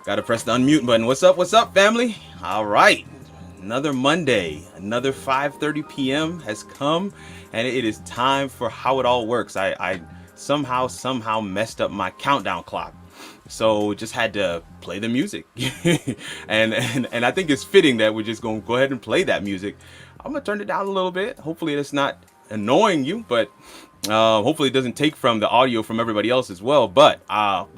Gotta press the unmute button. What's up, family? All right. Another Monday, another 5:30 p.m. has come, and it is time for How It All Works. I somehow messed up my countdown clock, so just had to play the music, and I think it's fitting that we're just gonna go ahead and play that music. I'm gonna turn it down a little bit. Hopefully, it's not annoying you, but hopefully it doesn't take from the audio from everybody else as well. But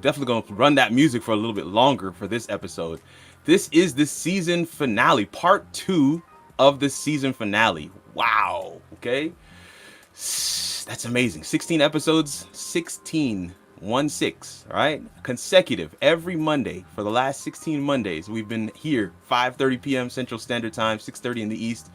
definitely going to run that music for a little bit longer for this episode. This is the season finale, part 2 of the season finale. Wow. Okay. That's amazing. 16 episodes, 16, 1-6, right? Consecutive every Monday for the last 16 Mondays. We've been here 5:30 p.m. Central Standard Time, 6:30 in the East,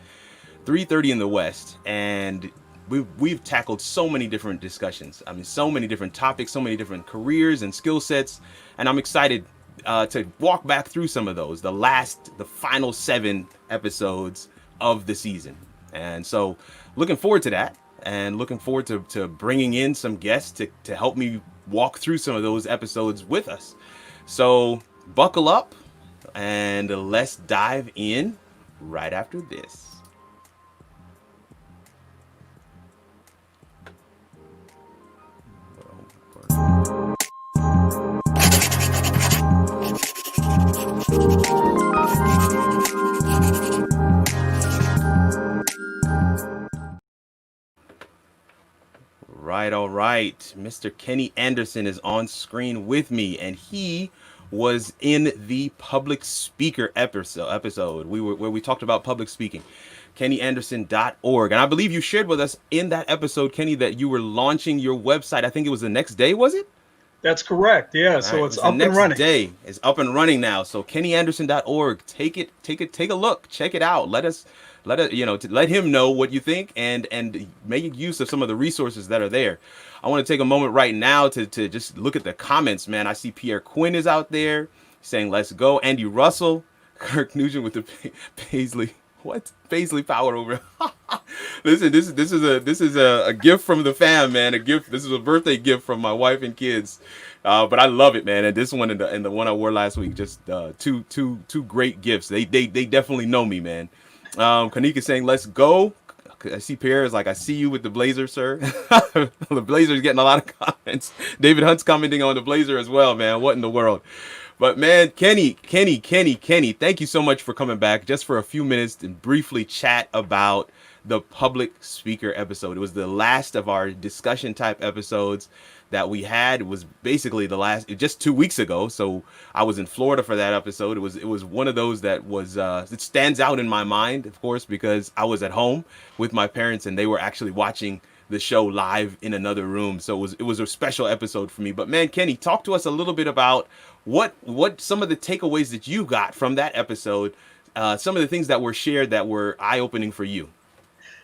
3:30 in the West, and we've tackled so many different discussions. I mean, so many different topics, so many different careers and skill sets, and I'm excited to walk back through some of those, the final 7 episodes of the season. And so looking forward to that, and looking forward to bringing in some guests to help me walk through some of those episodes with us. So buckle up and let's dive in right after this. All right. Mr. Kenny Anderson is on screen with me, and he was in the public speaker episode where we talked about public speaking. KennyAnderson.org. And I believe you shared with us in that episode, Kenny, that you were launching your website. I think it was the next day, was it? That's correct. Yeah. So right. it's up and running. Day. It's up and running now. So KennyAnderson.org. Take a look. Check it out. Let him know what you think and make use of some of the resources that are there. I want to take a moment right now to just look at the comments, man. I see Pierre Quinn is out there saying, let's go. Andy Russell, Kirk Nugent with the Paisley. What? Paisley power over. Listen, this is a gift from the fam, man. A gift. This is a birthday gift from my wife and kids. But I love it, man. And this one and the one I wore last week, just two great gifts. They definitely know me, man. Kanika saying, let's go. I see Pierre is like, I see you with the blazer, sir. The blazer's getting a lot of comments. David Hunt's commenting on the blazer as well, man. What in the world? But man, Kenny, thank you so much for coming back just for a few minutes to briefly chat about the public speaker episode. It was the last of our discussion type episodes that we had. It was basically just 2 weeks ago. So I was in Florida for that episode. It was one of those that was, it stands out in my mind, of course, because I was at home with my parents and they were actually watching the show live in another room. So it was a special episode for me. But man, Kenny, talk to us a little bit about what some of the takeaways that you got from that episode, some of the things that were shared that were eye-opening for you.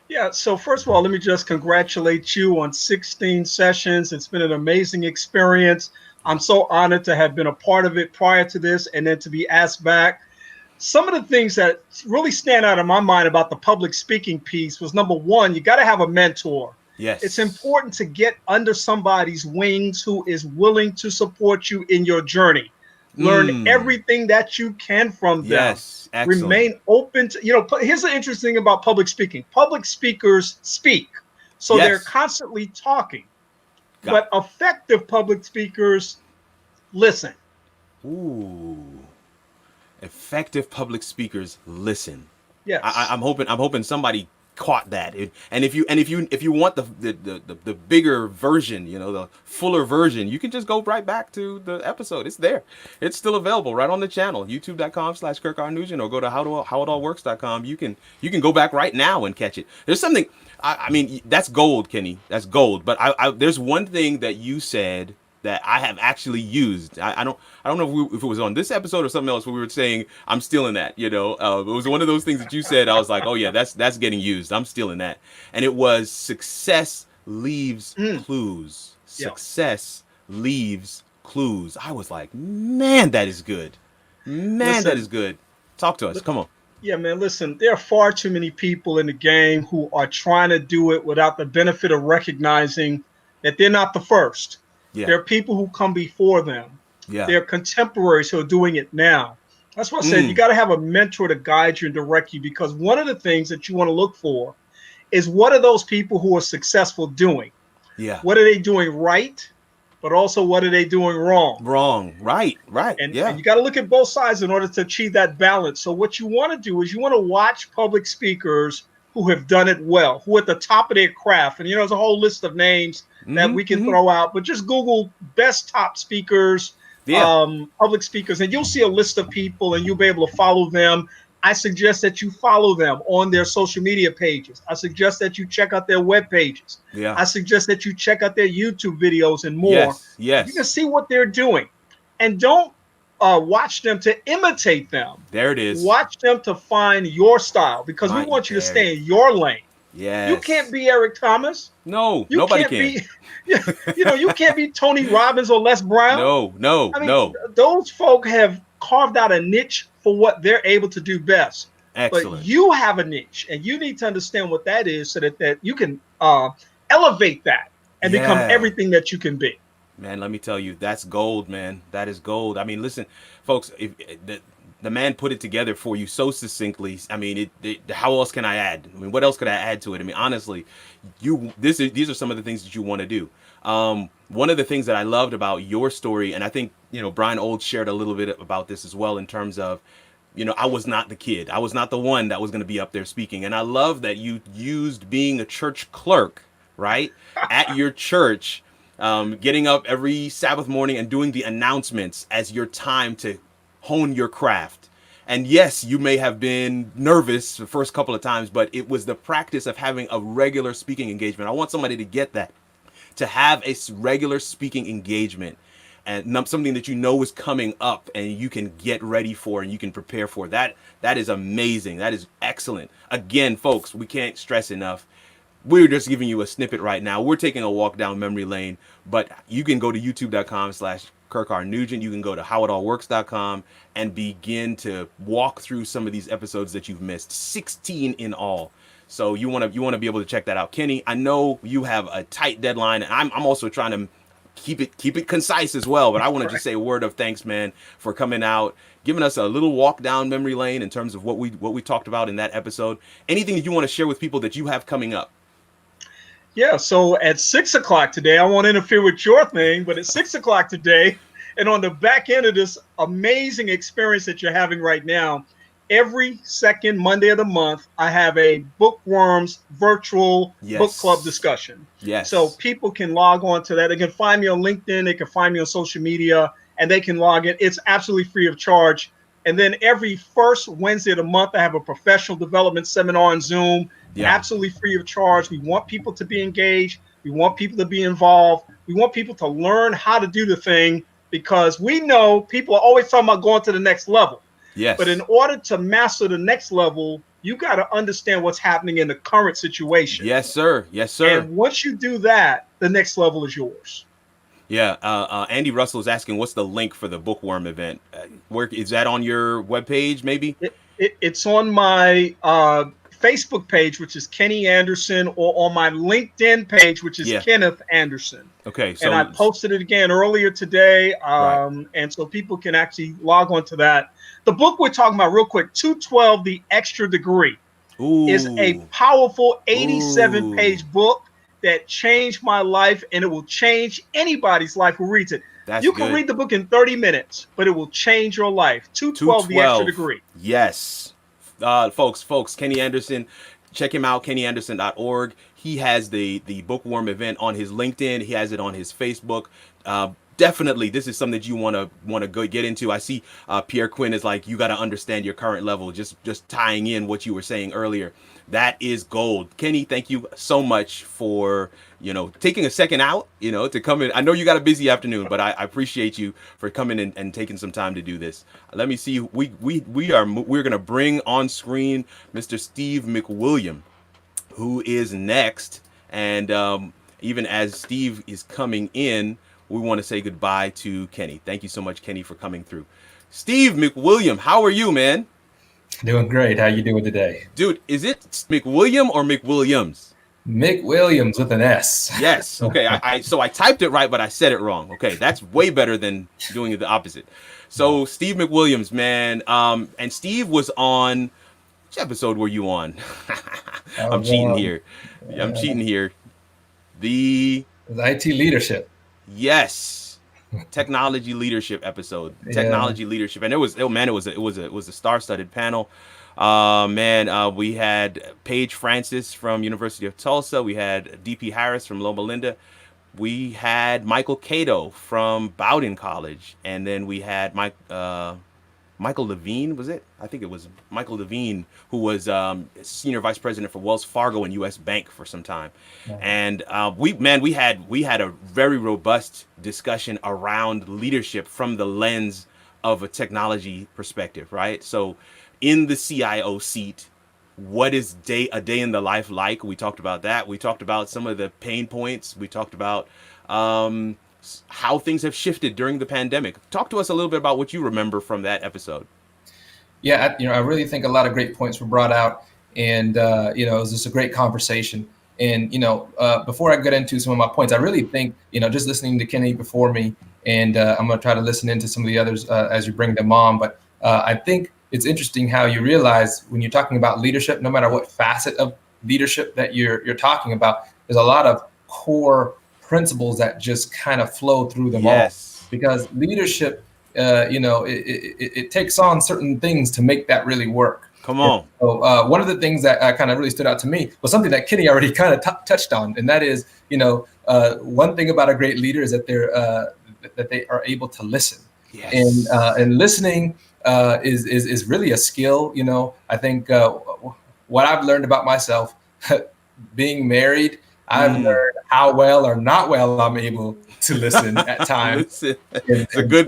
Yeah, so first of all, let me just congratulate you on 16 sessions. It's been an amazing experience. I'm so honored to have been a part of it prior to this and then to be asked back. Some of the things that really stand out in my mind about the public speaking piece was, number one, you got to have a mentor. Yes. It's important to get under somebody's wings who is willing to support you in your journey. Learn everything that you can from them. Yes, excellent. Remain open to, here's the interesting thing about public speaking. Public speakers speak, so they're constantly talking. But effective public speakers listen. Ooh. Effective public speakers listen. Yes. I'm hoping somebody caught that. And if you want the bigger version, the fuller version, you can just go right back to the episode. It's there. It's still available right on the channel, youtube.com/Kirk R. Nugent, or go to howitallworks.com. You can go back right now and catch it. There's something, I mean, that's gold, Kenny. That's gold. But there's one thing that you said that I have actually used. I don't know if it was on this episode or something else where we were saying I'm stealing that. It was one of those things that you said. I was like, oh yeah, that's getting used. I'm stealing that. And it was success leaves clues. Success leaves clues. I was like, man, that is good. That is good. Talk to us. Come on. Yeah, man, listen, there are far too many people in the game who are trying to do it without the benefit of recognizing that they're not the first. Yeah. There are people who come before them Yeah. They're contemporaries who are doing it now. That's what I said. You got to have a mentor to guide you and direct you, because one of the things that you want to look for is, what are those people who are successful doing? Yeah. What are they doing right? But also, what are they doing wrong? Wrong. Right. Right. And Yeah. you got to look at both sides in order to achieve that balance. So what you want to do is, you want to watch public speakers who have done it well, who are at the top of their craft. And there's a whole list of names that we can throw out, but just Google best top speakers, Yeah. public speakers, and you'll see a list of people, and you'll be able to follow them. I suggest that you follow them on their social media pages. I suggest that you check out their web pages. Yeah. I suggest that you check out their YouTube videos and more. Yes. You can Yes. see what they're doing, and don't watch them to imitate them. There it is. Watch them to find your style, because we want you to There. stay in your lane. You Yes. can't be Eric Thomas. No. You Nobody can't can. be, you can't be Tony Robbins or Les Brown. No. No. I mean, No. those folk have carved out a niche for what they're able to do best. Excellent. But you have a niche, and you need to understand what that is, so that you can elevate that and become Yeah. everything that you can be. Man, let me tell you, that's gold, man. That is gold. I mean, listen, folks, if the man put it together for you so succinctly. I mean, how else can I add? I mean, what else could I add to it? I mean, honestly, these are some of the things that you want to do. One of the things that I loved about your story, and I think, Brian Old shared a little bit about this as well, in terms of, I was not the kid. I was not the one that was going to be up there speaking. And I love that you used being a church clerk, right, at your church, getting up every Sabbath morning and doing the announcements as your time to hone your craft. And yes, you may have been nervous the first couple of times, but it was the practice of having a regular speaking engagement. I want somebody to get that, to have a regular speaking engagement, and something that is coming up and you can get ready for and you can prepare for. That is amazing. That is excellent. Again, folks, we can't stress enough. We're just giving you a snippet right now. We're taking a walk down memory lane, but you can go to youtube.com/Kirk R. Nugent. You can go to howitallworks.com and begin to walk through some of these episodes that you've missed, 16 in all. So you want to be able to check that out. Kenny, I know you have a tight deadline, and I'm also trying to keep it concise as well, but I want to just say a word of thanks, man, for coming out, giving us a little walk down memory lane in terms of what we talked about in that episode. Anything that you want to share with people that you have coming up? Yeah, so at 6 o'clock today, I won't interfere with your thing, but at 6 o'clock today, and on the back end of this amazing experience that you're having right now, every second Monday of the month, I have a Bookworms virtual book club discussion. Yes. So people can log on to that. They can find me on LinkedIn. They can find me on social media, and they can log in. It's absolutely free of charge. And then every first Wednesday of the month, I have a professional development seminar on Zoom, absolutely free of charge. We want people to be engaged. We want people to be involved. We want people to learn how to do the thing, because we know people are always talking about going to the next level. Yes. But in order to master the next level, you got to understand what's happening in the current situation. Yes, sir. Yes, sir. And once you do that, the next level is yours. Yeah. Andy Russell is asking, what's the link for the Bookworm event? Where is that on your webpage, maybe? It's on my Facebook page, which is Kenny Anderson, or on my LinkedIn page, which is Kenneth Anderson. Okay. So, and I posted it again earlier today. And so people can actually log on to that. The book we're talking about, real quick, 212, The Extra Degree, is a powerful 87-page book that changed my life, and it will change anybody's life who reads it. You can read the book in 30 minutes, but it will change your life. 212, The Extra Degree. Yes. Folks, Kenny Anderson, check him out, KennyAnderson.org. He has the Bookworm event on his LinkedIn. He has it on his Facebook. Definitely, this is something that you want to go get into. I see Pierre Quinn is like, you got to understand your current level, just tying in what you were saying earlier. That is gold. Kenny, thank you so much for taking a second out to come in. I know you got a busy afternoon, but I appreciate you for coming in and taking some time to do this. Let me see. We're gonna bring on screen Mr. Steve McWilliam, who is next, and even as Steve is coming in, we want to say goodbye to Kenny. Thank you so much, Kenny, for coming through. Steve McWilliam, how are you, man? Doing great. How you doing today? Dude, is it McWilliam or McWilliams? McWilliams with an S. Yes. Okay. So I typed it right, but I said it wrong. Okay, that's way better than doing it the opposite. So Steve McWilliams, man, and Steve was on. Which episode were you on? I I'm was cheating here. I'm cheating here. The it was IT leadership. Yes, technology leadership episode. Yeah. Technology leadership, and it was, oh man, it was a star-studded panel. Man, we had Paige Francis from University of Tulsa. We had DP Harris from Loma Linda. We had Michael Cato from Bowdoin College, and then we had Michael Levine, was it? I think it was Michael Levine, who was senior vice president for Wells Fargo and U.S. Bank for some time. And we had a very robust discussion around leadership from the lens of a technology perspective, right? So, in the CIO seat, what is a day in the life like? We talked about that. We talked about some of the pain points. We talked about how things have shifted during the pandemic. Talk to us a little bit about what you remember from that episode. Yeah, I really think a lot of great points were brought out, and it was just a great conversation. And before I get into some of my points, I really think just listening to Kenny before me, and I'm going to try to listen into some of the others as you bring them on. But I think it's interesting how you realize when you're talking about leadership, no matter what facet of leadership that you're talking about, there's a lot of core principles that just kind of flow through them all. Yes. Because leadership, it takes on certain things to make that really work. Come on. So one of the things that kind of really stood out to me was something that Kenny already kind of touched on, and that is, one thing about a great leader is that they are able to listen. Yes. And listening is really a skill. I think what I've learned about myself, being married, I've learned how well or not well I'm able to listen at times. That's a good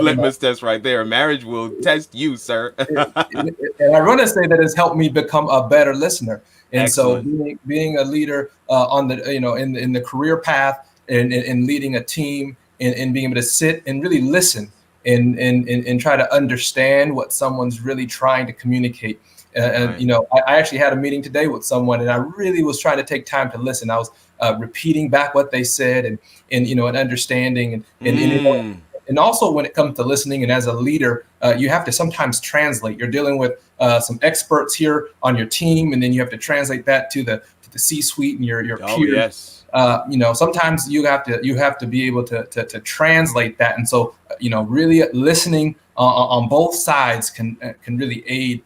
litmus test right there. Marriage will test you, sir. And I want to say that it's helped me become a better listener. And Excellent. So being a leader on the in the career path and leading a team and being able to sit and really listen and try to understand what someone's really trying to communicate. I actually had a meeting today with someone, and I really was trying to take time to listen. I was repeating back what they said and understanding and also when it comes to listening and as a leader, you have to sometimes translate. You're dealing with some experts here on your team, and then you have to translate that to the C-suite and your peers. Yes. Sometimes you have to be able to translate that, and so really listening on both sides can really aid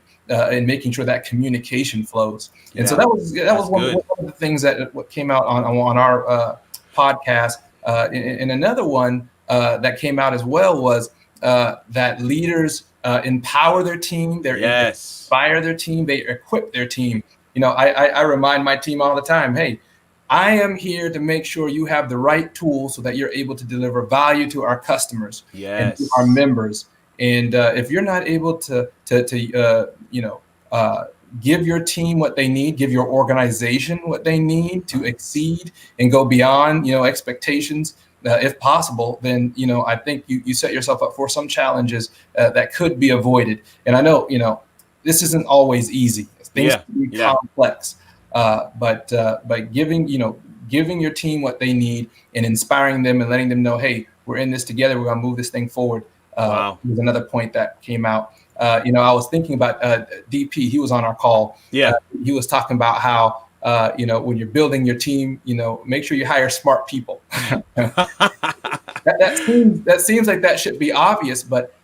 in making sure that communication flows. And so that was one of the things that what came out on our podcast. And another one that came out as well was that leaders empower their team, they inspire their team, they equip their team. I remind my team all the time, hey, I am here to make sure you have the right tools so that you're able to deliver value to our customers and to our members. And if you're not able to give your team what they need, give your organization what they need to exceed and go beyond, expectations, if possible, then, I think you set yourself up for some challenges that could be avoided. And I know, this isn't always easy. Things can be complex, but giving your team what they need and inspiring them and letting them know, hey, we're in this together. We're going to move this thing forward. Was another point that came out. I was thinking about DP. He was on our call. Yeah. He was talking about how, when you're building your team, make sure you hire smart people. that seems like that should be obvious, but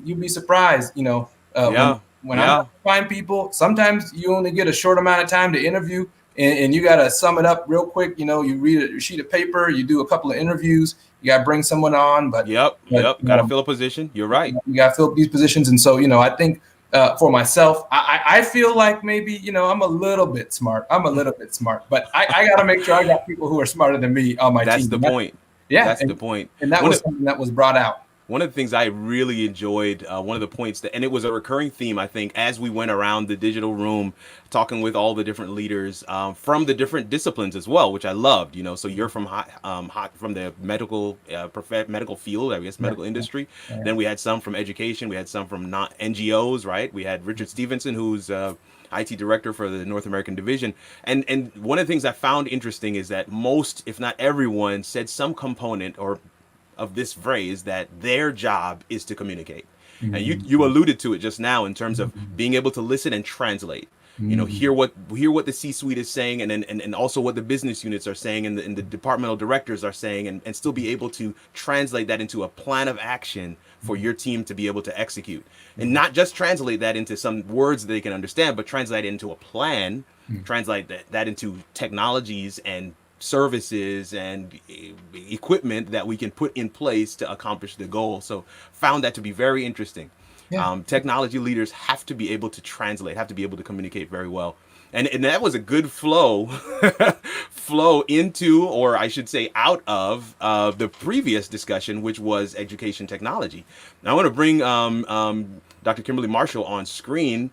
you'd be surprised, when I'm find people, sometimes you only get a short amount of time to interview and you got to sum it up real quick. You read a sheet of paper, you do a couple of interviews, you got to bring someone on, but got to fill a position. You're right. You got to fill these positions. And so, I think for myself, I feel like maybe, I'm a little bit smart. But I got to make sure I got people who are smarter than me on my team. That's the point. Yeah. That's the point. And that was something that was brought out. One of the things I really enjoyed, one of the points and it was a recurring theme, I think, as we went around the digital room, talking with all the different leaders from the different disciplines as well, which I loved. So you're from from the medical field, I guess, medical industry. Yeah. Then we had some from education. We had some from NGOs, right? We had Richard Stevenson, who's IT director for the North American division. And one of the things I found interesting is that most, if not everyone, said some component or of this phrase that their job is to communicate. And you alluded to it just now in terms of being able to listen and translate. You know, hear what the C-suite is saying, and also what the business units are saying, and the departmental directors are saying, and still be able to translate that into a plan of action for your team to be able to execute, and not just translate that into some words that they can understand, but translate it into a plan, translate that into technologies and services and equipment that we can put in place to accomplish the goal. So found that to be very interesting. Yeah. Technology leaders have to be able to translate, have to be able to communicate very well. And that was a good flow into, or I should say out of the previous discussion, which was education technology. Now I want to bring Dr. Kimberly Marshall on screen,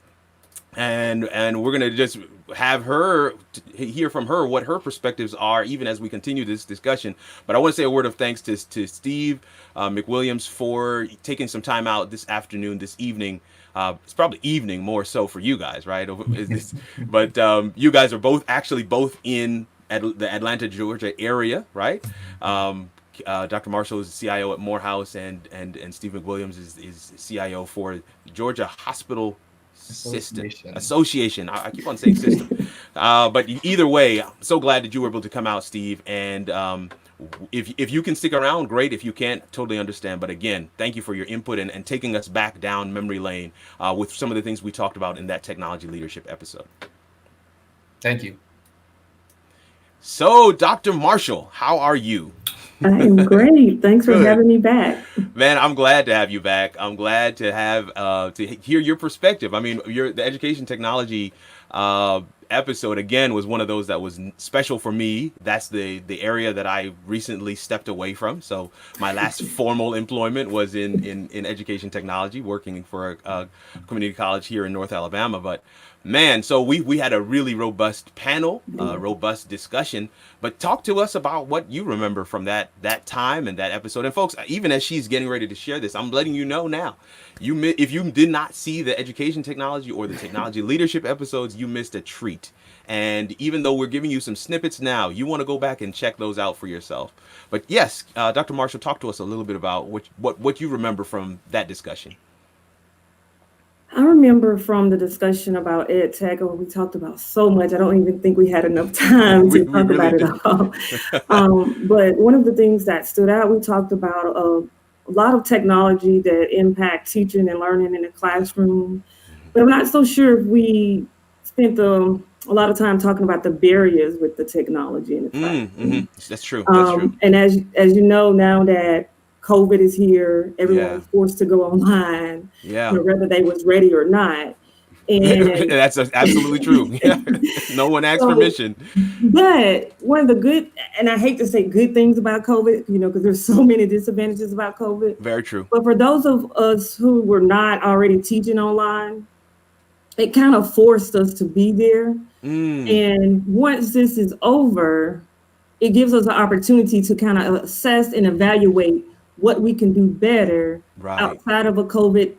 and we're going to just have her hear from her what her perspectives are, even as we continue this discussion. But I want to say a word of thanks to Steve McWilliams for taking some time out this afternoon, this evening. It's probably evening more so for you guys, right? But you guys are both in the Atlanta, Georgia area, right? Dr. Marshall is the CIO at Morehouse, and Steve McWilliams is CIO for Georgia Hospital Association. I keep on saying system. But either way, I'm so glad that you were able to come out, Steve. And if you can stick around, great. If you can't, totally understand. But again, thank you for your input and taking us back down memory lane with some of the things we talked about in that technology leadership episode. Thank you. So, Dr. Marshall, how are you? I am great. Thanks for having me back. Man, I'm glad to have you back. I'm glad to have to hear your perspective. I mean, the education technology episode again was one of those that was special for me. That's the area that I recently stepped away from. So my last formal employment was in education technology, working for a community college here in North Alabama. But man, so we had a really robust panel, robust discussion. But talk to us about what you remember from that time and that episode. And folks, even as she's getting ready to share this, I'm letting you know now, if you did not see the education technology or the technology leadership episodes, you missed a treat. And even though we're giving you some snippets now, you want to go back and check those out for yourself. But yes, Dr. Marshall, talk to us a little bit about what you remember from that discussion. I remember from the discussion about ed tech, we talked about so much. I don't even think we had enough time to talk about it all. But one of the things that stood out, we talked about a lot of technology that impact teaching and learning in the classroom. But I'm not so sure if we spent a lot of time talking about the barriers with the technology in the classroom. That's true. That's true. And as you know, now that COVID is here, everyone was forced to go online, whether they was ready or not. And that's absolutely true. No one asked permission. But one of the good, and I hate to say good things about COVID, because there's so many disadvantages about COVID. Very true. But for those of us who were not already teaching online, it kind of forced us to be there. And once this is over, it gives us an opportunity to kind of assess and evaluate what we can do better outside of a COVID,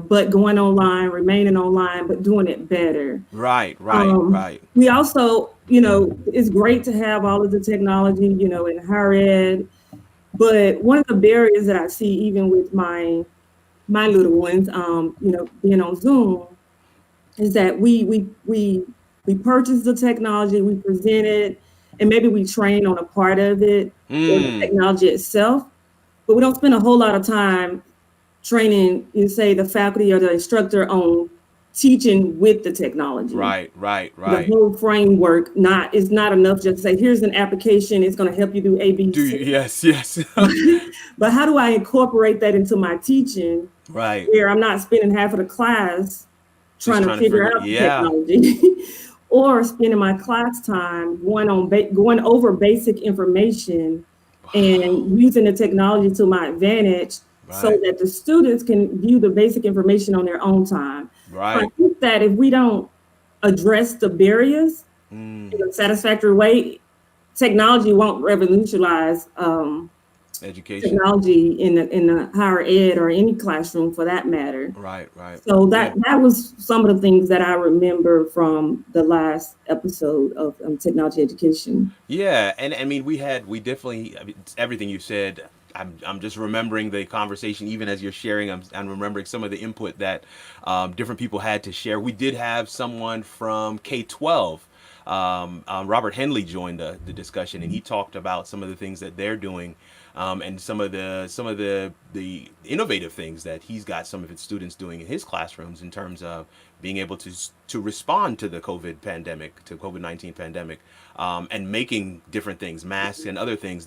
but going online, remaining online, but doing it better. Right. We also, it's great to have all of the technology, in higher ed, but one of the barriers that I see even with my little ones, being on Zoom, is that we purchase the technology, we present it, and maybe we train on a part of it, or the technology itself. But we don't spend a whole lot of time training, say, the faculty or the instructor on teaching with the technology. Right. The whole framework is not enough just to say, here's an application, it's going to help you do A, B, C. Yes. But how do I incorporate that into my teaching? Right. Where I'm not spending half of the class trying to figure out the technology, or spending my class time going over basic information and using the technology to my advantage so that the students can view the basic information on their own time. Right. So I think that if we don't address the barriers in a satisfactory way, technology won't revolutionize Education. technology in the higher ed or any classroom for that matter. Right, right. So Yeah. that was some of the things that I remember from the last episode of technology education. Yeah, and I mean, we definitely, I mean, it's everything you said. I'm just remembering the conversation, even as you're sharing. I'm remembering some of the input that different people had to share. We did have someone from K-12. Robert Henley joined the discussion, and he talked about some of the things that they're doing, and some of the innovative things that he's got some of his students doing in his classrooms in terms of being able to respond to the COVID-19 pandemic, and making different things, masks and other things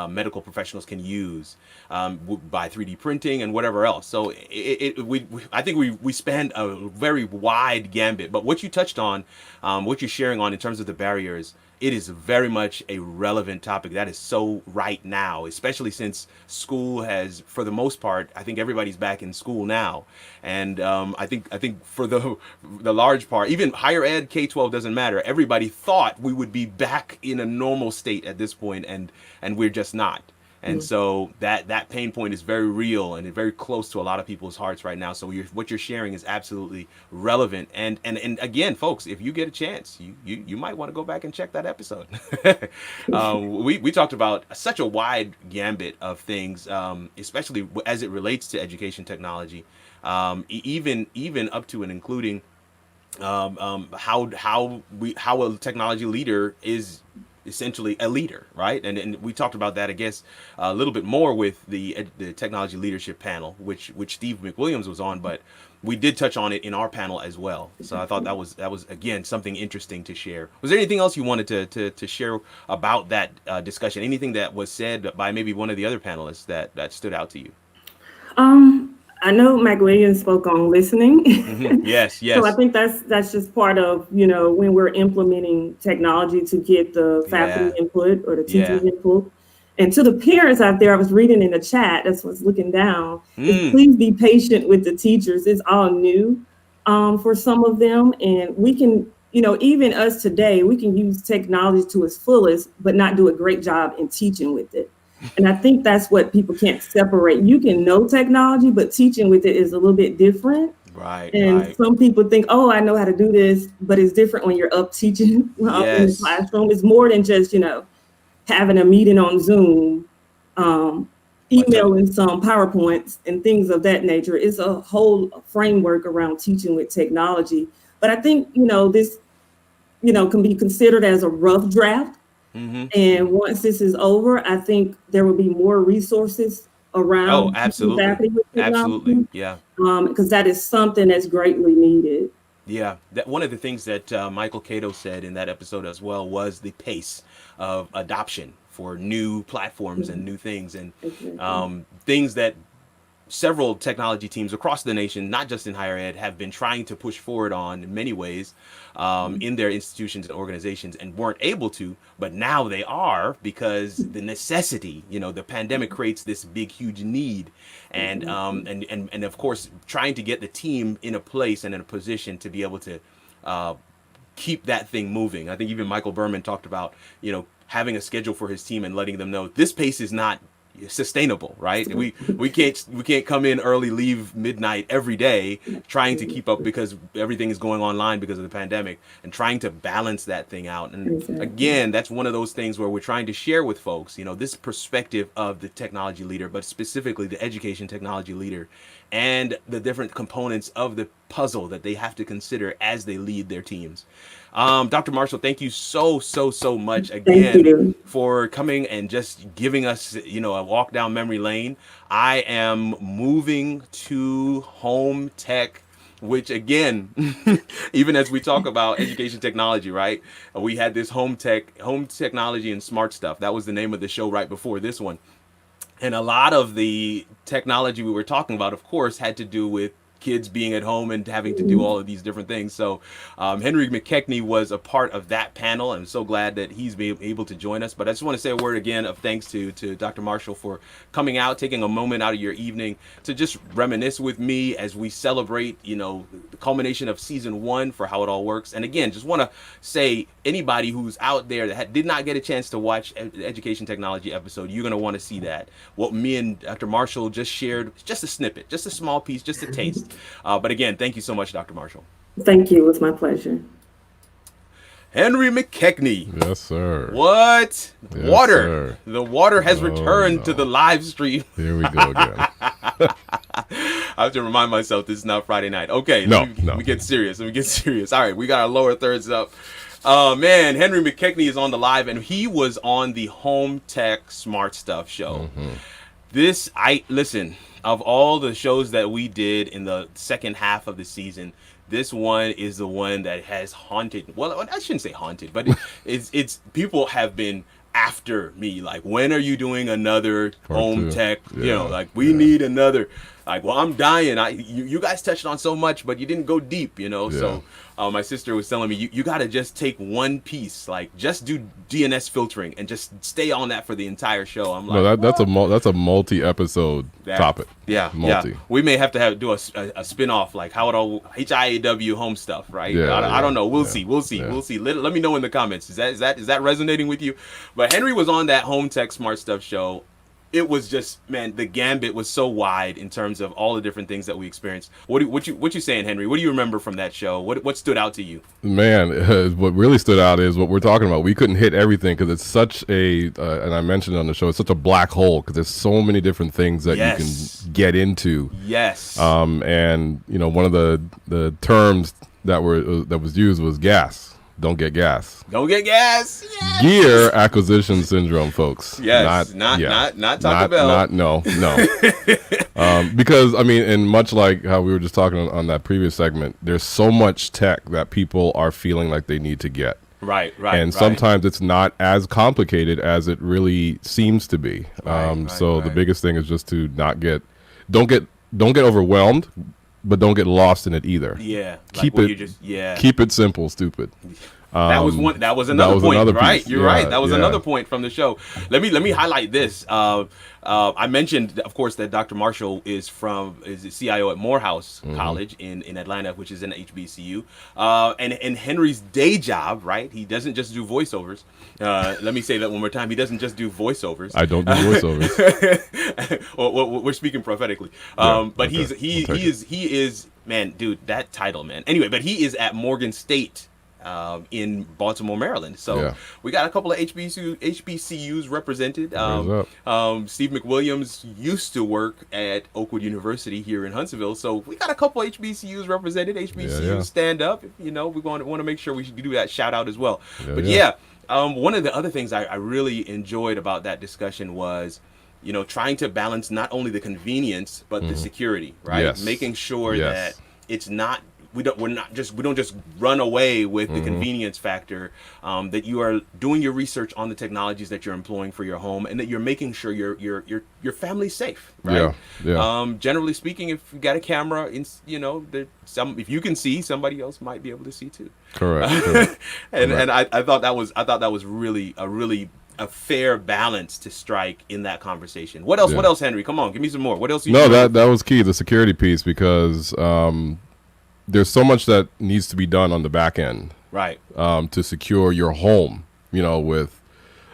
medical professionals can use, by 3D printing and whatever else. So I think we spanned a very wide gambit. But what you touched on, what you're sharing on in terms of the barriers, it is very much a relevant topic. That is so right now, especially since school has, for the most part, I think everybody's back in school now, and I think for the large part, even higher ed, K-12 doesn't matter. Everybody thought we would be back in a normal state at this point, and we're just not. And so that pain point is very real and very close to a lot of people's hearts right now. So what you're sharing is absolutely relevant. And again, folks, if you get a chance, you might want to go back and check that episode. We talked about such a wide gambit of things, especially as it relates to education technology, even up to and including how a technology leader is essentially a leader, right? And we talked about that, I guess, a little bit more with the technology leadership panel, which Steve McWilliams was on, but we did touch on it in our panel as well. So I thought that was again something interesting to share. Was there anything else you wanted to share about that discussion? Anything that was said by maybe one of the other panelists that stood out to you? I know McWilliams spoke on listening. Mm-hmm. Yes. So I think that's just part of, when we're implementing technology to get the faculty input or the teachers input. And to the parents out there, I was reading in the chat, that's what's looking down, is please be patient with the teachers. It's all new for some of them. And we can, even us today, we can use technology to its fullest, but not do a great job in teaching with it. And I think that's what people can't separate. You can know technology, but teaching with it is a little bit different. Right. And some people think, oh, I know how to do this, but it's different when you're up teaching up in the classroom. It's more than just, having a meeting on Zoom, emailing some PowerPoints and things of that nature. It's a whole framework around teaching with technology. But I think, this, can be considered as a rough draft. Mm-hmm. And once this is over, I think there will be more resources around. Oh, absolutely. Yeah. Because that is something that's greatly needed. Yeah. That one of the things that Michael Cato said in that episode as well was the pace of adoption for new platforms and new things, and things that several technology teams across the nation, not just in higher ed, have been trying to push forward on in many ways in their institutions and organizations, and weren't able to, but now they are, because the necessity, the pandemic creates this big, huge need, and of course, trying to get the team in a place and in a position to be able to keep that thing moving. I think even Michael Berman talked about, having a schedule for his team and letting them know this pace is not sustainable, right? We can't come in early, leave midnight every day trying to keep up, because everything is going online because of the pandemic, and trying to balance that thing out. And again, that's one of those things where we're trying to share with folks, this perspective of the technology leader, but specifically the education technology leader, and the different components of the puzzle that they have to consider as they lead their teams. Dr. Marshall, thank you so much again for coming and just giving us, a walk down memory lane. I am moving to home tech, which again, even as we talk about education technology, right? We had this home technology and smart stuff. That was the name of the show right before this one. And a lot of the technology we were talking about, of course, had to do with kids being at home and having to do all of these different things. So Henry McKechnie was a part of that panel. I'm so glad that he's been able to join us. But I just want to say a word again of thanks to Dr. Marshall for coming out, taking a moment out of your evening to just reminisce with me as we celebrate, you know, the culmination of season 1 for how it all works. And again, just want to say anybody who's out there that did not get a chance to watch the Education Technology episode, you're going to want to see that. What me and Dr. Marshall just shared, just a snippet, just a small piece, just a taste. But again, thank you so much, Dr. Marshall. Thank you. It was my pleasure. Henry McKechnie. Yes, sir. What? Yes, Water. sir. The water has returned to the live stream. Here we go again. I have to remind myself this is not Friday night. Okay, let me get serious. Let me get serious. All right, we got our lower thirds up. Man, Henry McKechnie is on the live, and he was on the Home Tech Smart Stuff show. Listen, of all the shows that we did in the second half of the season, this one is the one that has haunted. Well, I shouldn't say haunted, but it's people have been after me. Like, when are you doing another Home Tech? Yeah. You know, like we need another. Like, well, I'm dying. You guys touched on so much, but you didn't go deep, you know. Yeah. So my sister was telling me, you got to just take one piece, like just do DNS filtering and just stay on that for the entire show. I'm like, no, that's a multi-episode topic. Yeah, multi. Yeah. We may have to do a spin-off, like how it all HIAW home stuff, right? Yeah, I don't know. We'll see. We'll see. Let me know in the comments. Is that resonating with you? But Henry was on that Home Tech Smart Stuff show. It was just, man, the gambit was so wide in terms of all the different things that we experienced. What you saying, Henry? What do you remember from that show? What stood out to you? Man, what really stood out is what we're talking about. We couldn't hit everything because it's such a, and I mentioned on the show, it's such a black hole because there's so many different things that you can get into. Yes. And you know, one of the terms that was used was gas. Don't get gas. Don't get gas. Yes. Gear acquisition syndrome, folks. Yes. Not Taco Bell. No. Because I mean, and much like how we were just talking on that previous segment, there's so much tech that people are feeling like they need to get. Right. And sometimes it's not as complicated as it really seems to be. The biggest thing is just to don't get overwhelmed. But don't get lost in it either. Yeah. Keep it simple, stupid. That was another point, right? You're right. That was another point from the show. Let me highlight this. I mentioned, of course, that Dr. Marshall is the CIO at Morehouse College in Atlanta, which is an HBCU. And Henry's day job, right? He doesn't just do voiceovers. Let me say that one more time. He doesn't just do voiceovers. I don't do voiceovers. well, we're speaking prophetically. But he is man, dude, that title, man. Anyway, but he is at Morgan State in Baltimore, Maryland. So we got a couple of HBCUs represented. Steve McWilliams used to work at Oakwood University here in Huntsville. So we got a couple of HBCUs represented. HBCUs stand up. You know, we want to make sure we should do that shout out as well. One of the other things I really enjoyed about that discussion was, you know, trying to balance not only the convenience but the security, right? Yes. Making sure that it's not we don't just run away with the convenience factor, that you are doing your research on the technologies that you're employing for your home, and that you're making sure your family's safe, right? Generally speaking, if you got a camera, if you can see, somebody else might be able to see too. Correct. And I thought that was really a fair balance to strike in that conversation. What else? What else, Henry? Come on, give me some more. What else? That was key, the security piece, because there's so much that needs to be done on the back end, right? To secure your home, with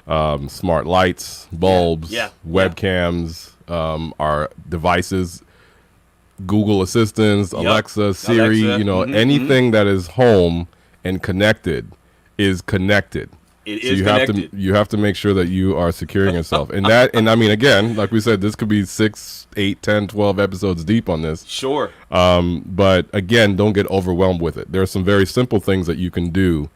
smart lights, bulbs, webcams, our devices, Google Assistants, Alexa, Siri, anything that is home and connected is connected. You have to make sure that you are securing yourself. And I mean, again, like we said, this could be 6, 8, 10, 12 episodes deep on this. Sure. But again, don't get overwhelmed with it. There are some very simple things that you can do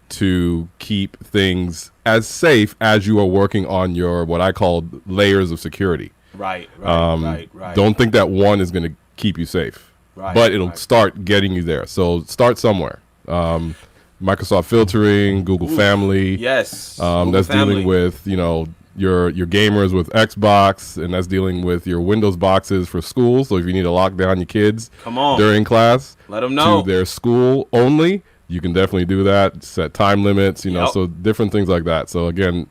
to keep things as safe as you are working on your, what I call, layers of security. Right. Don't think that one is going to keep you safe. Right. But it'll start getting you there. So start somewhere. Microsoft filtering, Google Family. Yes. That's Family. dealing with, your gamers with Xbox, and that's dealing with your Windows boxes for school. So if you need to lock down your kids during class, let them know to their school only, you can definitely do that. Set time limits, so different things like that. So again,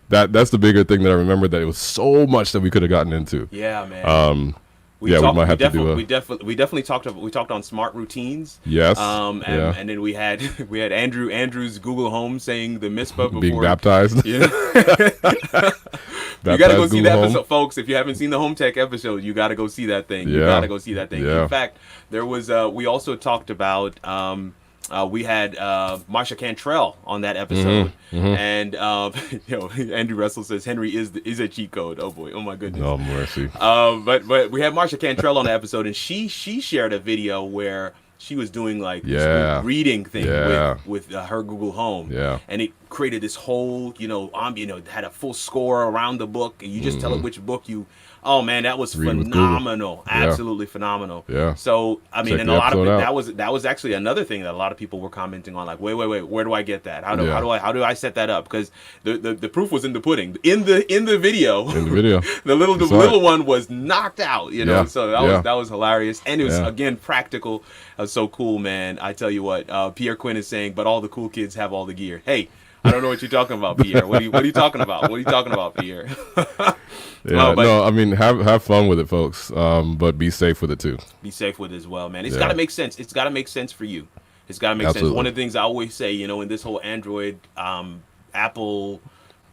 that's the bigger thing that I remember, that it was so much that we could have gotten into. Yeah, man. We definitely talked on smart routines. Yes. And then we had Andrew's Google Home saying the mitzvah before being baptized. You gotta go see that episode, folks. If you haven't seen the Home Tech episode, you gotta go see that thing. You gotta go see that thing. Yeah. In fact, there was we also talked about we had Marsha Cantrell on that episode, and Andrew Russell says Henry is a cheat code. Oh boy, oh my goodness. Oh mercy. But we had Marsha Cantrell on the episode, and she shared a video where she was doing like this reading thing with her Google Home, and it created this whole had a full score around the book, and you just tell it which book you. Oh man, that was phenomenal! Absolutely phenomenal. Yeah. So I mean, and a lot of that was actually another thing that a lot of people were commenting on. Like, wait, where do I get that? How do I set that up? Because the proof was in the pudding. In the video, the little one was knocked out. So that was hilarious, and it was again practical. That was so cool, man. I tell you what, Pierre Quinn is saying, but all the cool kids have all the gear. Hey. I don't know what you're talking about, Pierre. What are you talking about? What are you talking about, Pierre? No, I mean, have fun with it, folks. But be safe with it too. Be safe with it as well, man. It's got to make sense. It's got to make sense for you. It's got to make sense. One of the things I always say, in this whole Android, Apple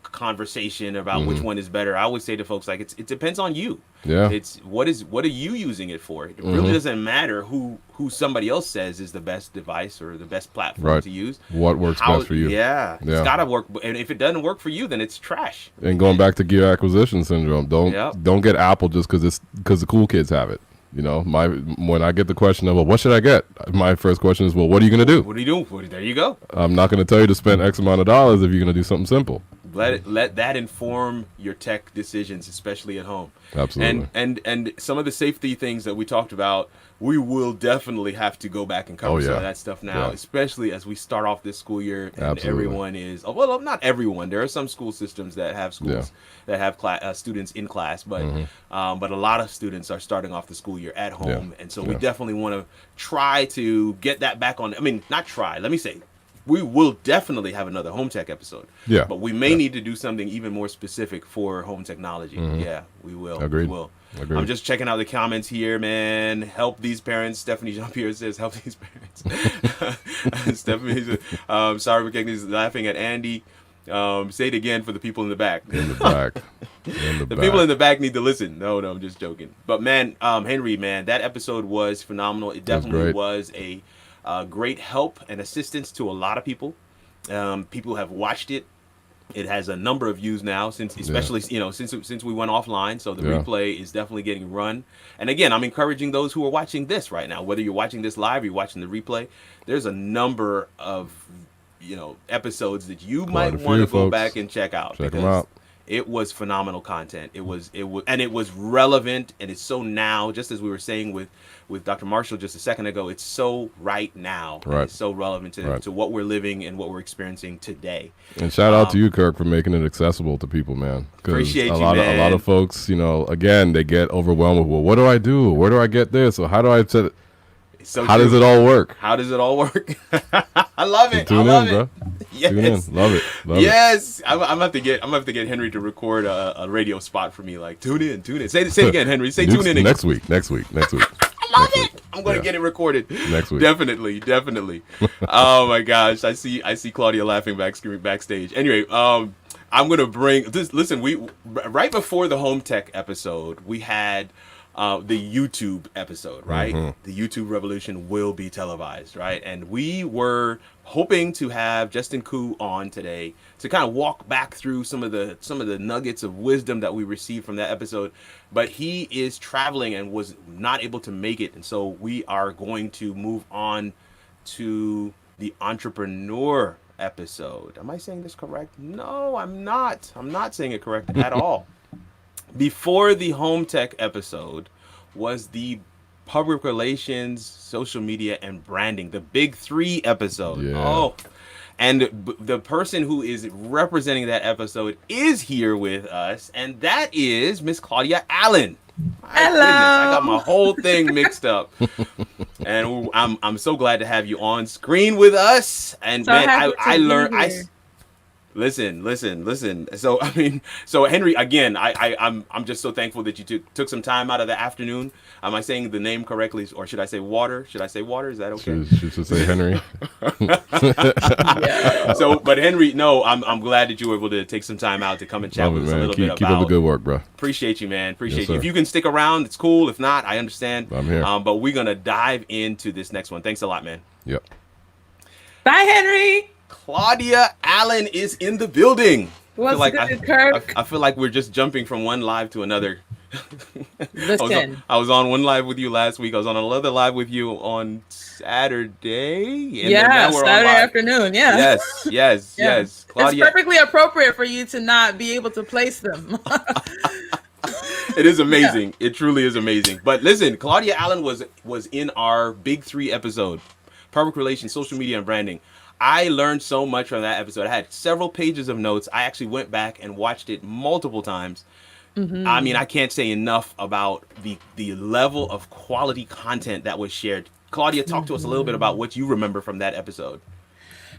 conversation about which one is better, I always say to folks, like, it depends on you. Yeah. It's what are you using it for? It really doesn't matter who somebody else says is the best device or the best platform to use. What works best for you? Yeah. It's gotta work, and if it doesn't work for you, then it's trash. And going back to gear acquisition syndrome, don't get Apple just because the cool kids have it. When I get the question of, well, what should I get? My first question is, well, what are you going to do? What are you doing? There you go. I'm not going to tell you to spend X amount of dollars if you're going to do something simple. Let that inform your tech decisions, especially at home. Absolutely. And some of the safety things that we talked about, we will definitely have to go back and cover some of that stuff now, especially as we start off this school year and everyone is, well, not everyone. There are some school systems that have schools that have students in class, but a lot of students are starting off the school year at home. And so we definitely want to try to get that back on. I mean, not try, let me say, we will definitely have another home tech episode. Yeah. But we may need to do something even more specific for home technology. Yeah, we will. Agreed. We will. Agreed. I'm just checking out the comments here, man. Help these parents. Stephanie Jean-Pierre says, help these parents. Stephanie says, sorry, McKechnie's laughing at Andy. Say it again for the people in the back. In the back. The people in the back need to listen. No, I'm just joking. But man, Henry, man, that episode was phenomenal. It definitely was a great help and assistance to a lot of people. People have watched it. It has a number of views now, since we went offline. So the replay is definitely getting run. And again, I'm encouraging those who are watching this right now, whether you're watching this live or you're watching the replay, there's a number of episodes that you might want to go back and check out. Check them out. It was phenomenal content. It was relevant, and it's so now, just as we were saying with Dr. Marshall just a second ago, it's so right now. Right. It's so relevant to what we're living and what we're experiencing today. And shout out to you, Kirk, for making it accessible to people, man. Appreciate you, man. A lot of folks, again, they get overwhelmed with, well, what do I do? Where do I get this? Or how do I set it? How does it all work? How does it all work? I love it. Tune in, bro. Yes. Tune in. Love it. Yes. I'm gonna have to get Henry to record a radio spot for me. Like, tune in. Say it again, Henry. Say tune in again. Next week. I love it. I'm gonna get it recorded next week. Definitely. Oh my gosh. I see Claudia laughing backstage. Anyway, I'm gonna bring this. Listen, we right before the home tech episode, we had the YouTube episode, right? The YouTube revolution will be televised, right? And we were hoping to have Justin Koo on today to kind of walk back through some of the nuggets of wisdom that we received from that episode, but he is traveling and was not able to make it, and so we are going to move on to the entrepreneur episode. Am I saying this correct? No, I'm not. I'm not saying it correct at all. Before the home tech episode was the public relations, social media, and branding, the big 3 episode. Yeah. Oh, And the person who is representing that episode is here with us, and that is Miss Claudia Allen. Hello. Goodness, I got my whole thing mixed up. And I'm so glad to have you on screen with us. And so man, I learned. Listen. So Henry, again, I'm just so thankful that you took some time out of the afternoon. Am I saying the name correctly, or should I say Water? Should I say Water? Is that okay? Should say Henry. Yeah. So, but Henry, no, I'm glad that you were able to take some time out to come and chat with us a little bit about. Keep up the good work, bro. Appreciate you, man. Appreciate you. If you can stick around, it's cool. If not, I understand. I'm here. But we're gonna dive into this next one. Thanks a lot, man. Yep. Bye, Henry. Claudia Allen is in the building. What's good, Kirk? I feel like we're just jumping from one live to another. Listen. I was on one live with you last week. I was on another live with you on Saturday. And Saturday afternoon. Yeah. Yes. Claudia, it's perfectly appropriate for you to not be able to place them. It is amazing. Yeah. It truly is amazing. But listen, Claudia Allen was in our Big 3 episode, Public Relations, Social Media, and Branding. I learned so much from that episode. I had several pages of notes. I actually went back and watched it multiple times. Mm-hmm. I mean, I can't say enough about the level of quality content that was shared. Claudia, talk to us a little bit about what you remember from that episode.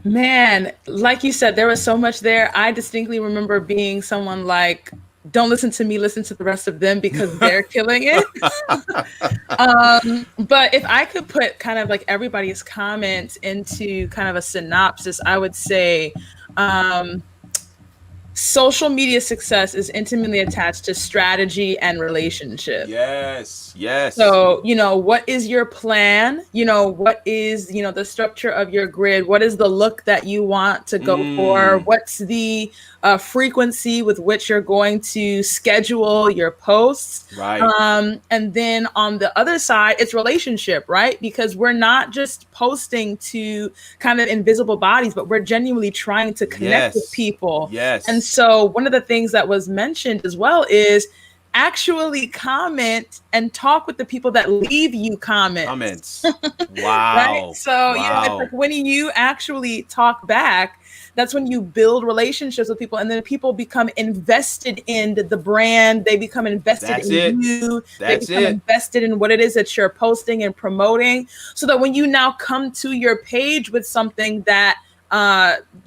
Man, like you said, there was so much there. I distinctly remember being someone like, don't listen to me, listen to the rest of them because they're killing it. But if I could put kind of like everybody's comments into kind of a synopsis, I would say social media success is intimately attached to strategy and relationship. Yes. So, what is your plan? What is, the structure of your grid? What is the look that you want to go for? What's the frequency with which you're going to schedule your posts? Right. And then on the other side, it's relationship, right? Because we're not just posting to kind of invisible bodies, but we're genuinely trying to connect with people. Yes. And so one of the things that was mentioned as well is actually comment and talk with the people that leave you comments. Wow. Right? So it's like when you actually talk back, that's when you build relationships with people, and then people become invested in the brand. They become invested in you. They become invested in what it is that you're posting and promoting, so that when you now come to your page with something that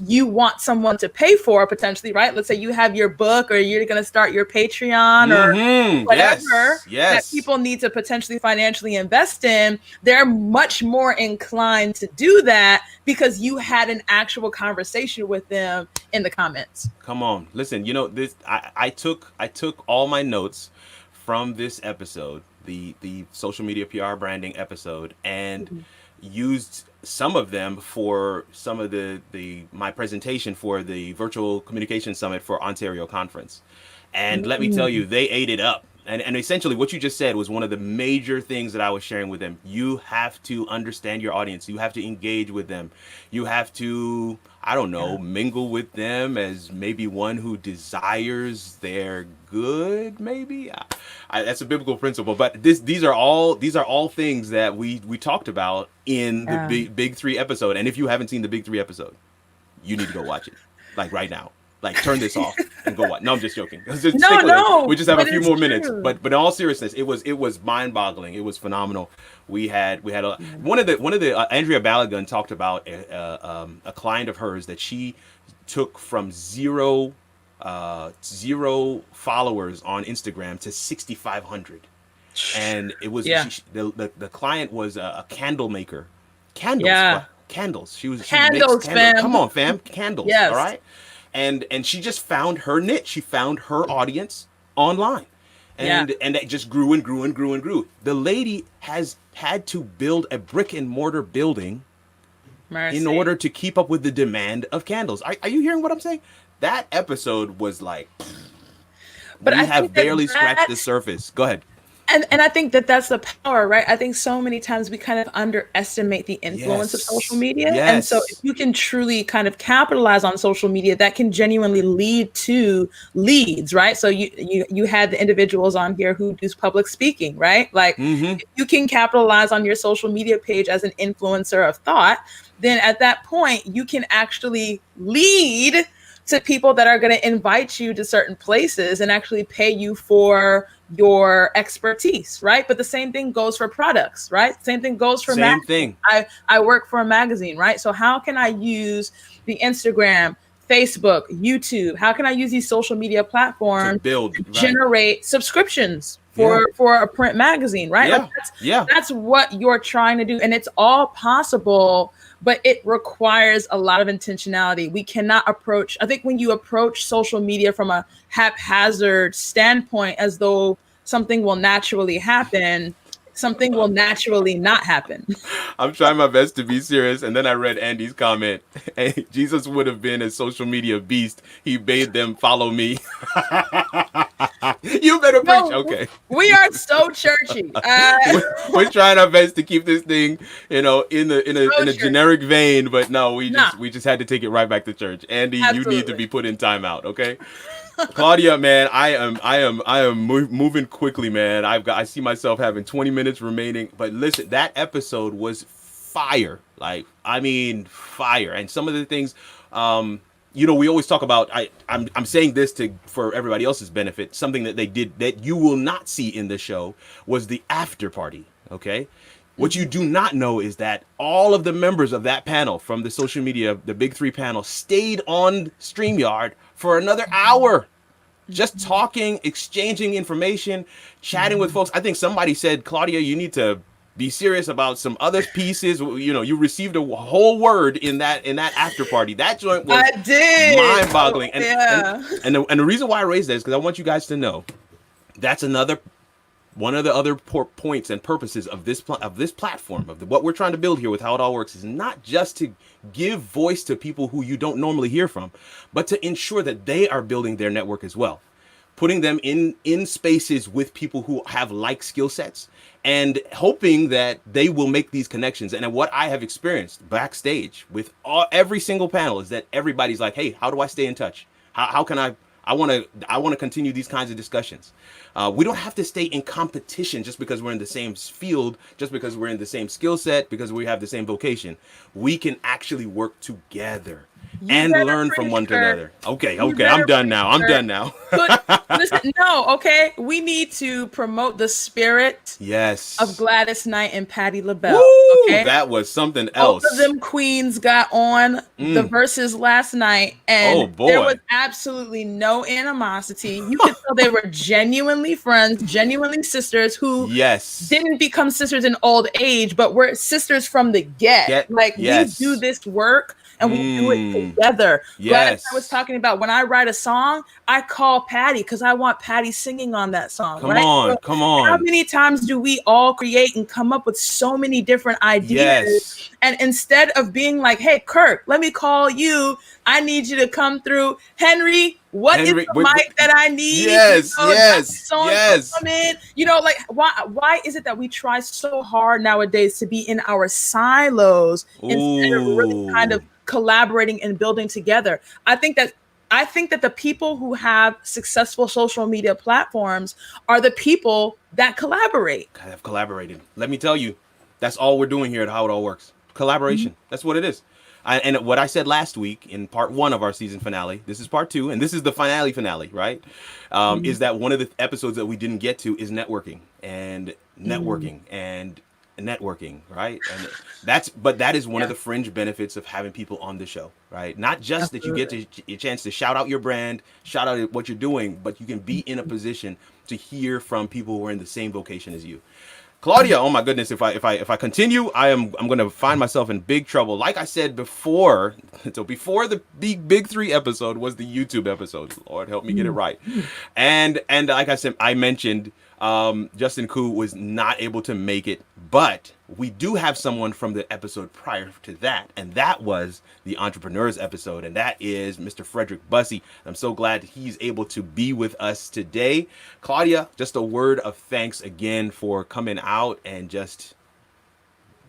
you want someone to pay for potentially, right? Let's say you have your book, or you're going to start your Patreon or whatever that people need to potentially financially invest in. They're much more inclined to do that because you had an actual conversation with them in the comments. Come on, listen. This. I took all my notes from this episode, the social media PR branding episode, and used some of them for some of my presentation for the virtual communication summit for Ontario conference. And let me tell you, they ate it up. And essentially what you just said was one of the major things that I was sharing with them. You have to understand your audience. You have to engage with them. You have to, mingle with them as maybe one who desires their good, maybe. That's a biblical principle. But these are all things that we talked about in the Big 3 episode. And if you haven't seen the Big 3 episode, you need to go watch it, like right now. Like, turn this off and go watch. No, I'm just joking. We just have a few more minutes. But in all seriousness, it was mind-boggling. It was phenomenal. We had one of the Andrea Balagan talked about a client of hers that she took from zero followers on Instagram to 6,500, and it was the client was a candle maker. Candles. She makes candles. Come on, fam, candles. Yes. All right. And she just found her niche. She found her audience online. And that just grew and grew and grew and grew. The lady has had to build a brick and mortar building in order to keep up with the demand of candles. Are you hearing what I'm saying? That episode was like, but I have barely scratched the surface. Go ahead. And I think that that's the power, right? I think so many times we kind of underestimate the influence of social media. And so if you can truly kind of capitalize on social media, that can genuinely lead to leads, right? So you had the individuals on here who do public speaking, right? Like if you can capitalize on your social media page as an influencer of thought, then at that point you can actually lead to people that are going to invite you to certain places and actually pay you for your expertise, right? But the same thing goes for products, right? Same thing goes for magazine. I work for a magazine, right? So how can I use the Instagram, Facebook, YouTube? How can I use these social media platforms to generate subscriptions for a print magazine, right? Like that's what you're trying to do, and it's all possible. But it requires a lot of intentionality. We cannot approach, I think when you approach social media from a haphazard standpoint, as though something will naturally happen, something will naturally not happen. I'm trying my best to be serious. And then I read Andy's comment. Hey, Jesus would have been a social media beast. He bade them follow me. You better preach. Okay. We are so churchy. We're trying our best to keep this thing, in a generic vein, but no, we just had to take it right back to church. Andy, Absolutely. You need to be put in timeout, okay? Claudia, man, I am moving quickly, man. I see myself having 20 minutes remaining, but listen, that episode was fire. Like, I mean, fire. And some of the things, we always talk about, I'm saying this for everybody else's benefit. Something that they did that you will not see in the show was the after party. Okay. What you do not know is that all of the members of that panel from the social media, the Big Three panel, stayed on StreamYard for another hour, just talking, exchanging information, chatting with folks. I think somebody said, Claudia, you need to be serious about some other pieces. You received a whole word in that after party. That joint was mind-boggling. And the reason why I raised that is because I want you guys to know that's one of the other points and purposes of this platform, what we're trying to build here with How It All Works, is not just to give voice to people who you don't normally hear from, but to ensure that they are building their network as well, putting them in spaces with people who have like skill sets, and hoping that they will make these connections. And what I have experienced backstage with every single panel is that everybody's like, hey, how do I stay in touch? How can I want to continue these kinds of discussions. We don't have to stay in competition just because we're in the same field, just because we're in the same skill set, because we have the same vocation. We can actually work together and learn from one another. Okay, I'm done now. Listen, okay. We need to promote the spirit of Gladys Knight and Patti LaBelle. Woo, okay, that was something else. Both of them queens got on the verses last night, and there was absolutely no animosity. You could tell they were genuinely friends, genuinely sisters who didn't become sisters in old age, but were sisters from the get. We do this work and we do it together. Gladys, I was talking about, when I write a song, I call Patti because I want Patti singing on that song. Come on. How many times do we all create and come up with so many different ideas? And instead of being like, hey, Kirk, let me call you. I need you to come through. Henry, what is the mic that I need? Come in. Why is it that we try so hard nowadays to be in our silos instead of really kind of collaborating and building together? I think that the people who have successful social media platforms are the people that collaborate. Have collaborated. Let me tell you, that's all we're doing here at How It All Works. Collaboration. That's what it is. And what I said last week in part 1 of our season finale, this is part 2, and this is the finale, right? Is that one of the episodes that we didn't get to is networking, right? And that is one of the fringe benefits of having people on the show, right? Not just that you get a chance to shout out your brand, shout out what you're doing, but you can be in a position to hear from people who are in the same vocation as you. Claudia, oh my goodness, if I continue, I'm going to find myself in big trouble. Like I said before, so before the big 3 episode was the YouTube episode. Lord, help me get it right. And like I said, I mentioned Justin Koo was not able to make it, but we do have someone from the episode prior to that, and that was the Entrepreneurs episode, and that is Mr. Frederick Bussey. I'm so glad he's able to be with us today. Claudia, just a word of thanks again for coming out and just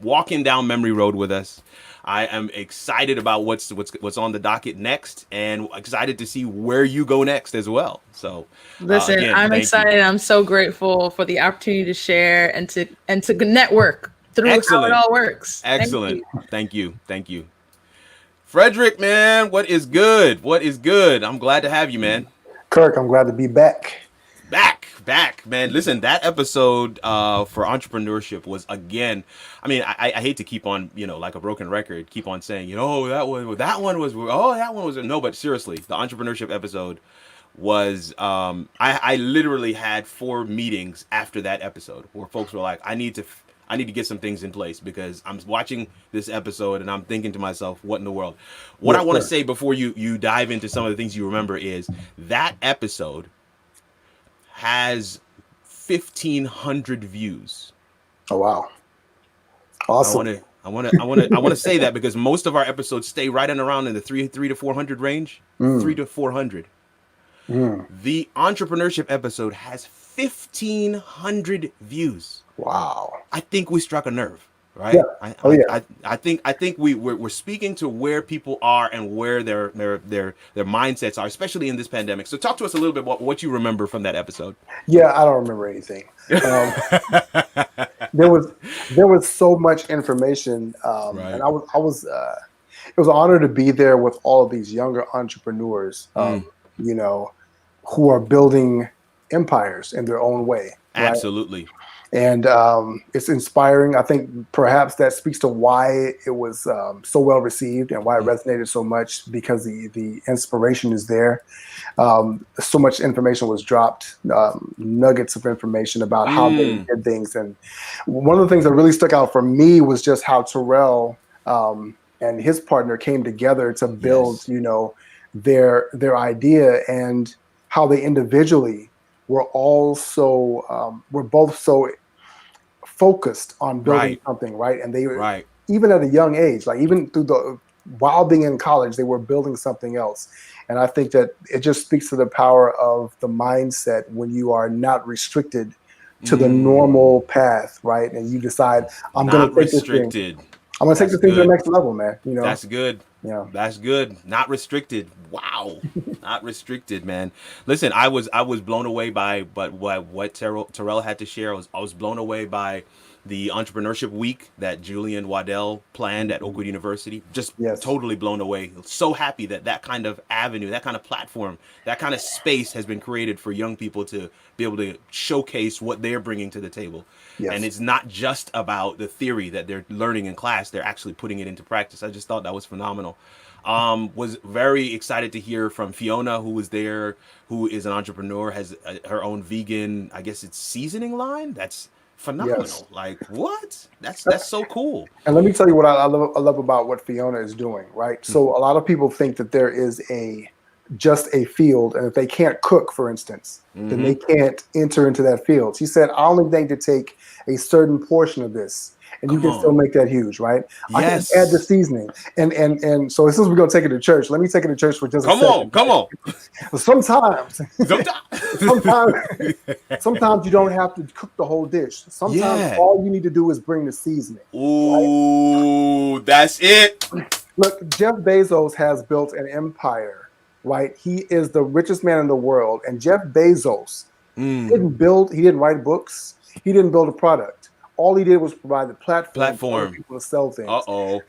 walking down memory road with us. I am excited about what's on the docket next, and excited to see where you go next as well. So, listen, again, I'm excited. I'm so grateful for the opportunity to share and to network through how it all works. Excellent. Thank you. Frederick, man, what is good? I'm glad to have you, man. Kirk, I'm glad to be back. Back, man. Listen, that episode for entrepreneurship was, again, I mean, I hate to keep on, like a broken record, keep on saying, that one was, no, but seriously, the entrepreneurship episode was, I literally had 4 meetings after that episode where folks were like, I need to get some things in place because I'm watching this episode and I'm thinking to myself, what in the world? What I want to say before you dive into some of the things you remember is that episode has 1,500 views. Oh wow! Awesome. I want to say that because most of our episodes stay right and around in the 3 to 400 range. 3 to 400. The entrepreneurship episode has 1,500 views. Wow! I think we struck a nerve. Right. Yeah. I think we're speaking to where people are and where their mindsets are, especially in this pandemic. So talk to us a little bit about what you remember from that episode. Yeah, I don't remember anything. There was so much information, right. And it was an honor to be there with all of these younger entrepreneurs, who are building empires in their own way. Right? Absolutely. And it's inspiring. I think perhaps that speaks to why it was so well received and why it resonated so much, because the inspiration is there. So much information was dropped, nuggets of information about how they did things. And one of the things that really stuck out for me was just how Terrell and his partner came together to build, their idea, and how they individually were both so focused on building something, right? And they were, even at a young age, like even while being in college, they were building something else. And I think that it just speaks to the power of the mindset when you are not restricted to the normal path, right? And you decide, I'm going to take this thing. I'm going to take this thing to the next level, man. That's good. Yeah, that's good. Not restricted. Wow, not restricted, man. Listen, I was blown away by what Terrell had to share. I was blown away by the entrepreneurship week that Julian Waddell planned at Oakwood University. Just totally blown away. So happy that kind of avenue, that kind of platform, that kind of space has been created for young people to be able to showcase what they're bringing to the table. Yes. And it's not just about the theory that they're learning in class. They're actually putting it into practice. I just thought that was phenomenal. Was very excited to hear from Fiona, who was there, who is an entrepreneur, has her own vegan, I guess it's seasoning line. That's phenomenal. Yes. Like, what? That's so cool. And let me tell you what I love about what Fiona is doing, right? So a lot of people think that there is just a field, and if they can't cook, for instance, then they can't enter into that field. She said, I only need to take a certain portion of this, and you can still make that huge, right? Yes. I can add the seasoning. And so as soon as we're going to take it to church, let me take it to church for just a second. Come on. Sometimes you don't have to cook the whole dish. Sometimes all you need to do is bring the seasoning. Ooh, right? That's it. Look, Jeff Bezos has built an empire, right? He is the richest man in the world. And Jeff Bezos he didn't write books. He didn't build a product. All he did was provide the platform for people to sell things.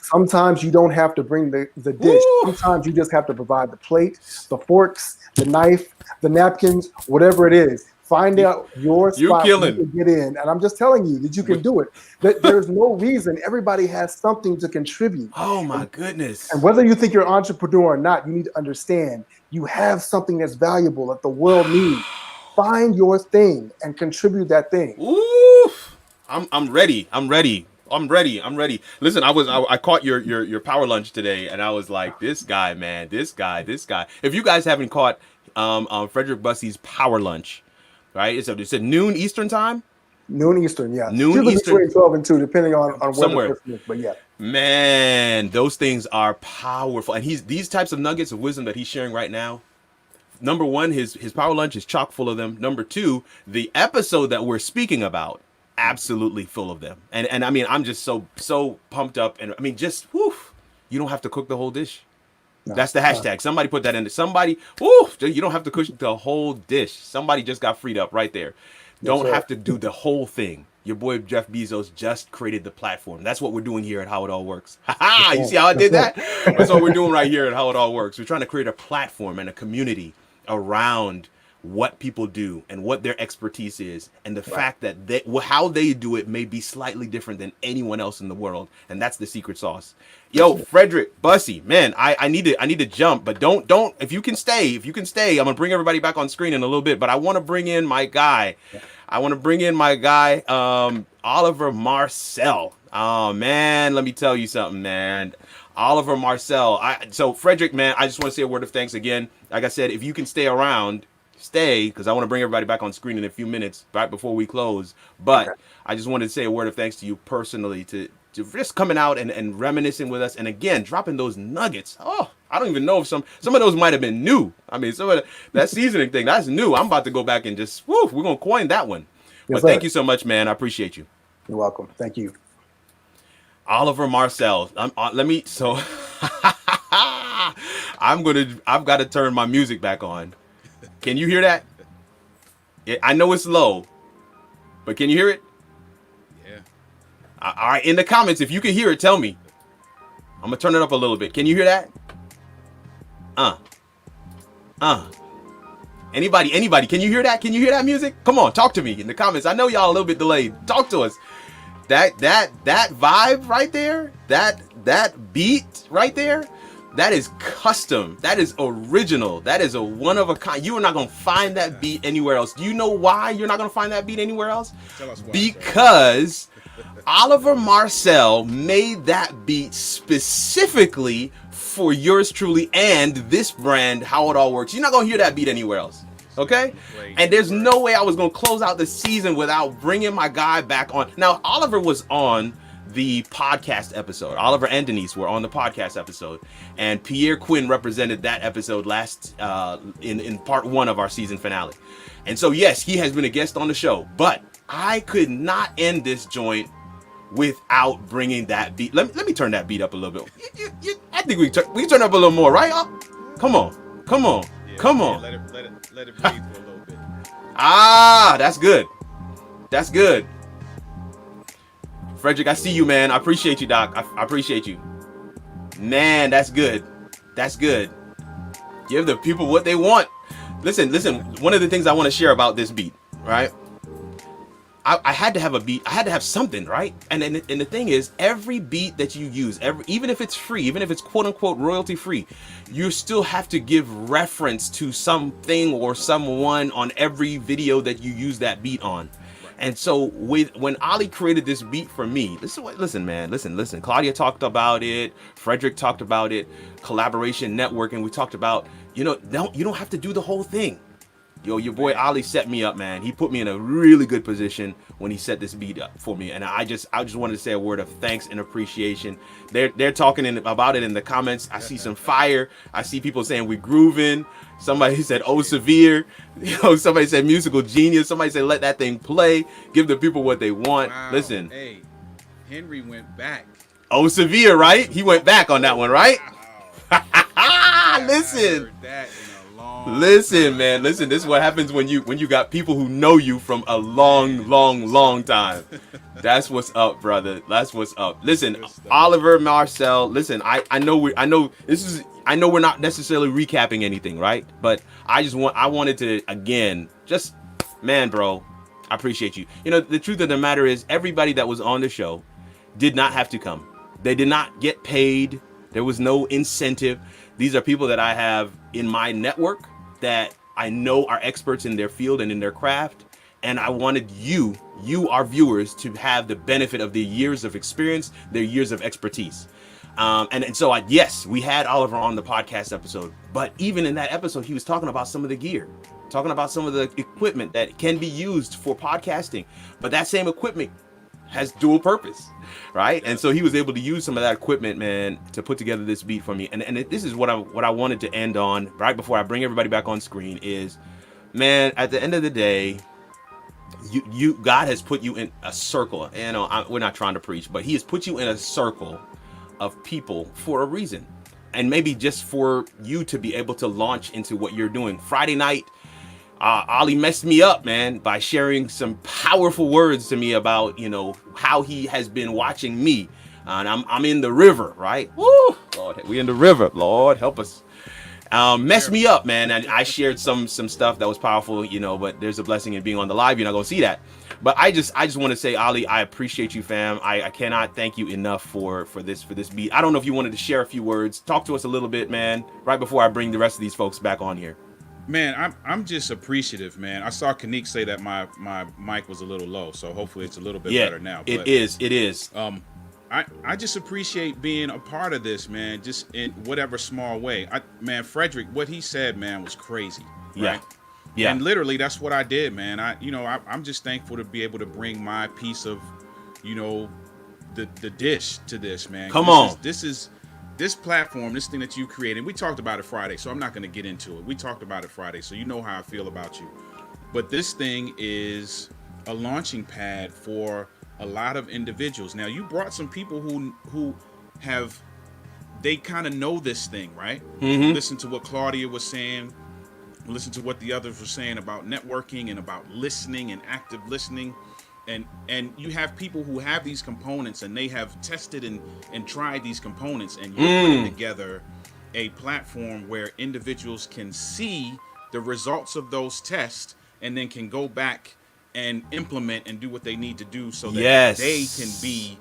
Sometimes you don't have to bring the dish. Woo! Sometimes you just have to provide the plate, the forks, the knife, the napkins, whatever it is. Find out your spot where you can get in. And I'm just telling you that you can do it. That there's no reason. Everybody has something to contribute. Oh, my goodness. And whether you think you're an entrepreneur or not, you need to understand you have something that's valuable that the world needs. Find your thing and contribute that thing. Ooh. I'm ready. Listen, I caught your power lunch today, and I was like, this guy. If you guys haven't caught Frederick Bussey's power lunch, right? It's a noon Eastern time. Noon Eastern, yeah. Noon Eastern. Between 12 and 2, depending on where somewhere. the person is, but yeah. Man, those things are powerful. And these types of nuggets of wisdom that he's sharing right now. Number one, his power lunch is chock full of them. Number two, the episode that we're speaking about, absolutely full of them. And I mean, I'm just so pumped up. And I mean, just whew, you don't have to cook the whole dish. No, that's the hashtag. Somebody put that in. Somebody, whew, you don't have to cook the whole dish. Somebody just got freed up right there. Don't have to do the whole thing. Your boy Jeff Bezos just created the platform. That's what we're doing here at How It All Works. You see how I did that? That's what we're doing right here at How It All Works. We're trying to create a platform and a community around what people do and what their expertise is, and the fact that how they do it may be slightly different than anyone else in the world, and that's the secret sauce. Yo, Frederick, Bussy, man, I need to jump, but don't if you can stay, I'm gonna bring everybody back on screen in a little bit, but I want to bring in my guy. Oliver Marcel. Oh man, let me tell you something, man. Oliver Marcel. So Frederick, man, I just want to say a word of thanks again. Like I said, if you can stay around, stay, because I want to bring everybody back on screen in a few minutes, right before we close. But I just wanted to say a word of thanks to you personally to just coming out and reminiscing with us, and again dropping those nuggets. Oh, I don't even know if some of those might have been new. I mean, some of that seasoning thing, that's new. I'm about to go back and just we're gonna coin that one. But thank you so much, man. I appreciate you. You're welcome. Thank you. Oliver Marcel. I've got to turn my music back on. Can you hear that? I know it's low, but can you hear it? Yeah. All right, in the comments, if you can hear it, tell me. I'm gonna turn it up a little bit. Can you hear that? Anybody, can you hear that? Can you hear that music? Come on, talk to me in the comments. I know y'all a little bit delayed. Talk to us. That vibe right there, that beat right there, that is custom. That is original. That is a one of a kind. You are not going to find that beat anywhere else. Do you know why you're not going to find that beat anywhere else? Tell us why, because Oliver Marcel made that beat specifically for yours truly and this brand, How It All Works. You're not going to hear that beat anywhere else. Okay? And there's no way I was going to close out the season without bringing my guy back on. Now, Oliver was on the podcast episode. Oliver and Denise were on the podcast episode, and Pierre Quinn represented that episode last in part 1 of our season finale. And so, yes, he has been a guest on the show, but I could not end this joint without bringing that beat. Let me turn that beat up a little bit. I think we can turn up a little more, right? Come on. Yeah, let it breathe for a little bit. That's good. That's good. Frederick, I see you, man. I appreciate you, Doc. I appreciate you. Man, that's good. That's good. Give the people what they want. Listen. One of the things I want to share about this beat, right? I had to have a beat. I had to have something, right? And the thing is, every beat that you use, even if it's free, even if it's quote unquote royalty free, you still have to give reference to something or someone on every video that you use that beat on. And so when Ali created this beat for me, listen, man. Claudia talked about it. Frederick talked about it. Collaboration networking. We talked about, you don't have to do the whole thing. Yo, your boy Ali set me up, man. He put me in a really good position when he set this beat up for me, and I just wanted to say a word of thanks and appreciation. They're talking about it in the comments. I see some fire. I see people saying we grooving. Somebody said oh severe. Somebody said musical genius. Somebody said let that thing play. Give the people what they want. Wow. Listen. Hey, Henry went back. Oh severe, right? He went back on that one, right? Wow. Listen. Listen, man. Listen, this is what happens when you got people who know you from a long time. That's what's up, brother. That's what's up. Listen, Oliver Marcel. Listen, I know we're not necessarily recapping anything, right? But I wanted to again, just man, bro, I appreciate you. The truth of the matter is, everybody that was on the show did not have to come. They did not get paid. There was no incentive. These are people that I have in my network that I know are experts in their field and in their craft. And I wanted you, our viewers, to have the benefit of their years of experience, their years of expertise. And so, yes, we had Oliver on the podcast episode. But even in that episode, he was talking about some of the gear. talking about some of the equipment that can be used for podcasting, but that same equipment has dual purpose, right? And so he was able to use some of that equipment, man, to put together this beat for me. And this is what I wanted to end on right before I bring everybody back on screen is, man, at the end of the day, God has put you in a circle. You know, we're not trying to preach, but he has put you in a circle of people for a reason. And maybe just for you to be able to launch into what you're doing. Friday night, Ollie messed me up, man, by sharing some powerful words to me about, you know, how he has been watching me. And I'm in the river, right? Woo! Lord, we in the river. Lord, help us. Messed me up, man. And I shared some stuff that was powerful, you know, but there's a blessing in being on the live. You're not going to see that. But I just want to say, Ollie, I appreciate you, fam. I cannot thank you enough for this beat. I don't know if you wanted to share a few words. Talk to us a little bit, man, right before I bring the rest of these folks back on here. Man, I'm just appreciative, man. I saw Kanique say that my mic was a little low, so hopefully it's a little bit better now. But, it is. I just appreciate being a part of this, man, just in whatever small way. Man, Frederick, what he said, man, was crazy. Right? Yeah. And literally that's what I did, man. I'm just thankful to be able to bring my piece of, you know, the dish to this, man. This platform, this thing that you created, we talked about it Friday, so I'm not going to get into it. We talked about it Friday, so you know how I feel about you. But this thing is a launching pad for a lot of individuals. Now, you brought some people who they kind of know this thing, right? Mm-hmm. Listen to what Claudia was saying. Listen to what the others were saying about networking and about listening and active listening. And you have people who have these components and they have tested and tried these components, and you're putting together a platform where individuals can see the results of those tests and then can go back and implement and do what they need to do so that they can be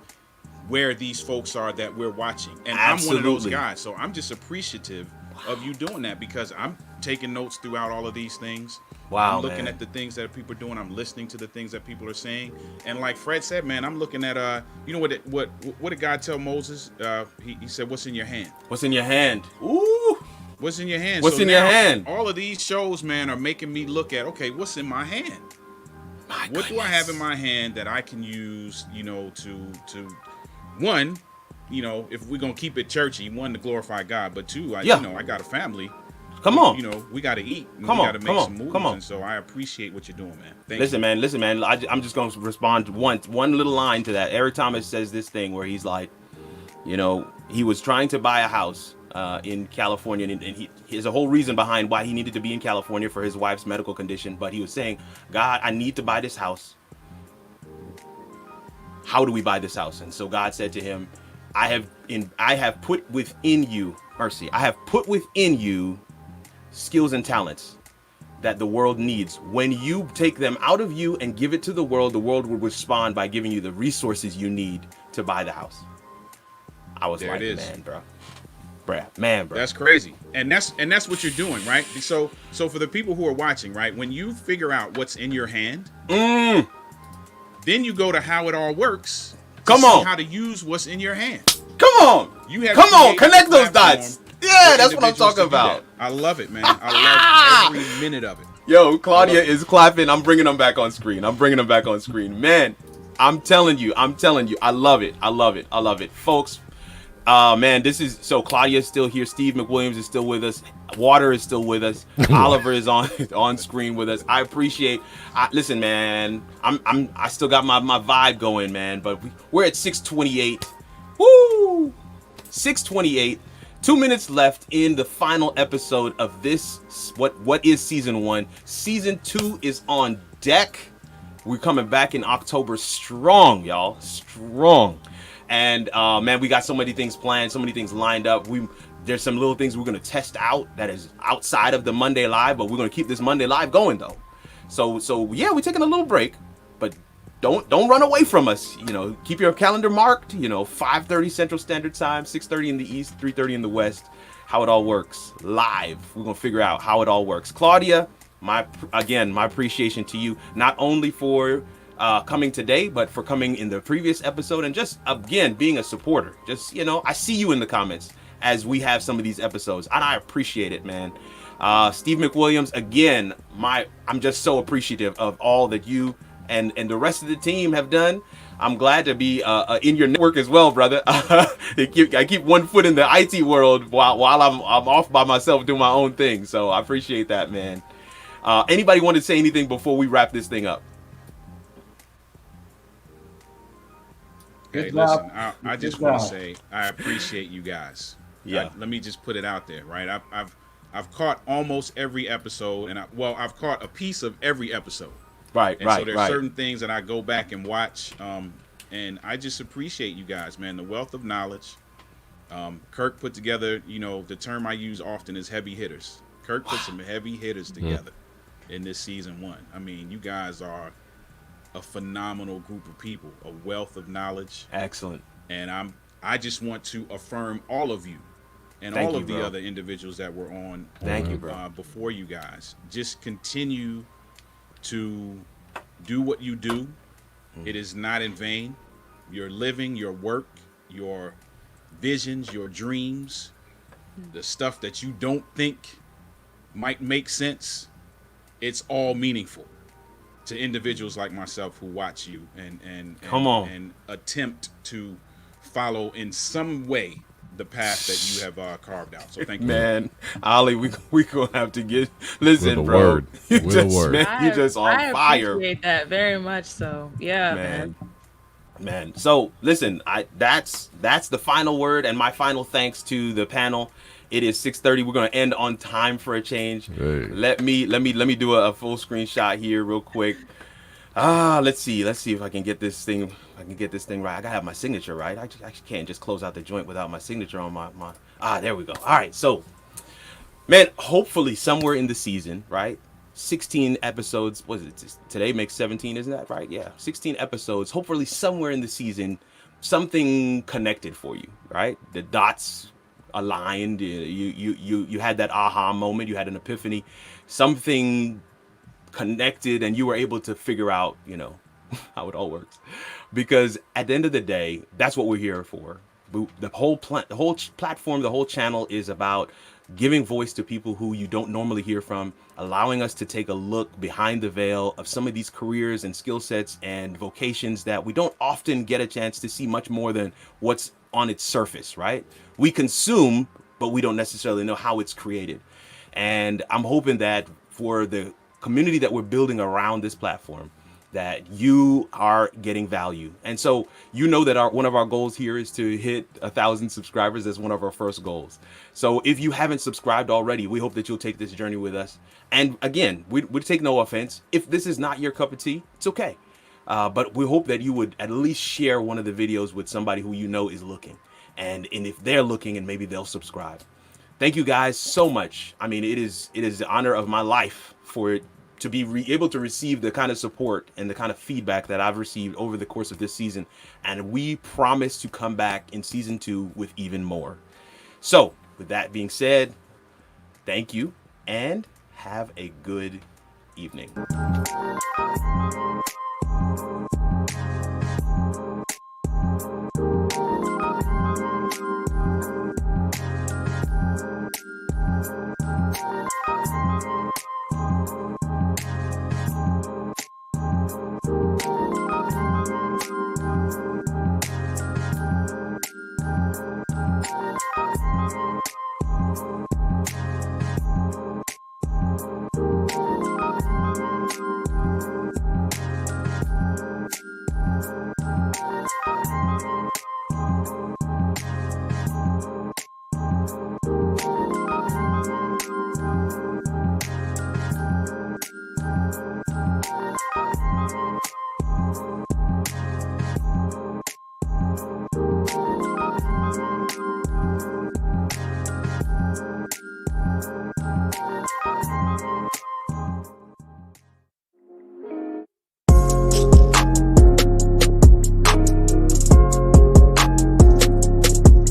where these folks are that we're watching. And I'm one of those guys. So I'm just appreciative of you doing that, because I'm taking notes throughout all of these things. Wow, I'm looking at the things that people are doing. I'm listening to the things that people are saying. And like Fred said, man, I'm looking at you know what did God tell Moses? He said, "What's in your hand?" What's in your hand? Ooh. What's in your hand? What's in your hand? All of these shows, man, are making me look at, okay, what's in my hand? What do I have in my hand that I can use, you know, to one, you know, if we're gonna keep it churchy, one, to glorify God, but two, you know, I got a family. Come on. You know, we got to eat. We got to make some moves. And so I appreciate what you're doing, man. Listen, man. I'm just going to respond to one little line to that. Eric Thomas says this thing where he's like, you know, he was trying to buy a house in California, and there's a whole reason behind why he needed to be in California for his wife's medical condition. But he was saying, God, I need to buy this house. How do we buy this house? And so God said to him, I have put within you mercy. I have put within you skills and talents that the world needs. When you take them out of you and give it to the world will respond by giving you the resources you need to buy the house. I was there, like, man, bro. That's crazy. And that's what you're doing, right? So for the people who are watching, right, when you figure out what's in your hand, then you go to how it all works. Come on. How to use what's in your hand. Come on. Connect those dots. Yeah, that's what I'm talking about. I love it, man. I love every minute of it. Yo, Claudia is clapping. I'm bringing them back on screen. Man, I'm telling you. I love it. Folks, man, this is, so Claudia's still here. Steve McWilliams is still with us. Water is still with us. Oliver is on screen with us. I appreciate, listen, man, I still got my vibe going, man, but we're at 6:28. Woo! 6:28. 2 minutes left in the final episode of this, what is season 1. Season 2 is on deck. We're coming back in October strong, y'all. Strong. And man, we got so many things planned, so many things lined up. There's some little things we're gonna test out that is outside of the Monday Live, but we're gonna keep this Monday Live going though. So yeah, we're taking a little break, but don't run away from us. You know, keep your calendar marked. You know, 5:30 Central Standard Time, 6:30 in the East, 3:30 in the West. How it all works live. We're gonna figure out how it all works. Claudia, my appreciation to you, not only for coming today, but for coming in the previous episode, and just again being a supporter. Just, you know, I see you in the comments as we have some of these episodes, and I appreciate it, man. Steve McWilliams, again, I'm just so appreciative of all that you and the rest of the team have done. I'm glad to be in your network as well, brother. I keep one foot in the IT world while I'm off by myself doing my own thing. So I appreciate that, man. Anybody want to say anything before we wrap this thing up? Hey, listen, I just want to say I appreciate you guys. Yeah. Let me just put it out there, right? I've caught almost every episode, and I've caught a piece of every episode. Right, and so there's certain things that I go back and watch, and I just appreciate you guys, man. The wealth of knowledge. Kirk put together, the term I use often is heavy hitters. Kirk put some heavy hitters together in this season 1. I mean, you guys are a phenomenal group of people, a wealth of knowledge. Excellent. And I just want to affirm all of you and all of the other individuals that were on before you guys. Just continue to do what you do. It is not in vain. Your living, your work, your visions, your dreams, the stuff that you don't think might make sense, it's all meaningful to individuals like myself who watch you and attempt to follow in some way the path that you have carved out. So thank you, man. Ollie, we gonna have to listen, with bro. Word. You with just, word. man, you just on fire. I appreciate that very much. So yeah, man. So listen, that's the final word, and my final thanks to the panel. It is 6:30. We're gonna end on time for a change. Hey. Let me do a full screen shot here real quick. Let's see if I can get this thing. Right. I gotta have my signature right. I actually can't just close out the joint without my signature on my. There we go. All right. So, man, hopefully somewhere in the season, right? 16 episodes. What is it? Today makes 17, isn't that right? Yeah, 16 episodes. Hopefully somewhere in the season, something connected for you, right? The dots aligned. You had that aha moment. You had an epiphany. Something connected, and you were able to figure out, how it all works. Because at the end of the day, that's what we're here for. The whole platform, the whole channel is about giving voice to people who you don't normally hear from, allowing us to take a look behind the veil of some of these careers and skill sets and vocations that we don't often get a chance to see much more than what's on its surface, right? We consume, but we don't necessarily know how it's created. And I'm hoping that for the community that we're building around this platform, that you are getting value. And so that one of our goals here is to hit 1,000 subscribers as one of our first goals. So if you haven't subscribed already, we hope that you'll take this journey with us. And again, we take no offense. If this is not your cup of tea, it's okay. But we hope that you would at least share one of the videos with somebody who is looking. And if they're looking, and maybe they'll subscribe. Thank you guys so much. I mean, it is the honor of my life for it to be able to receive the kind of support and the kind of feedback that I've received over the course of this season. And we promise to come back in season 2 with even more. So with that being said, thank you and have a good evening.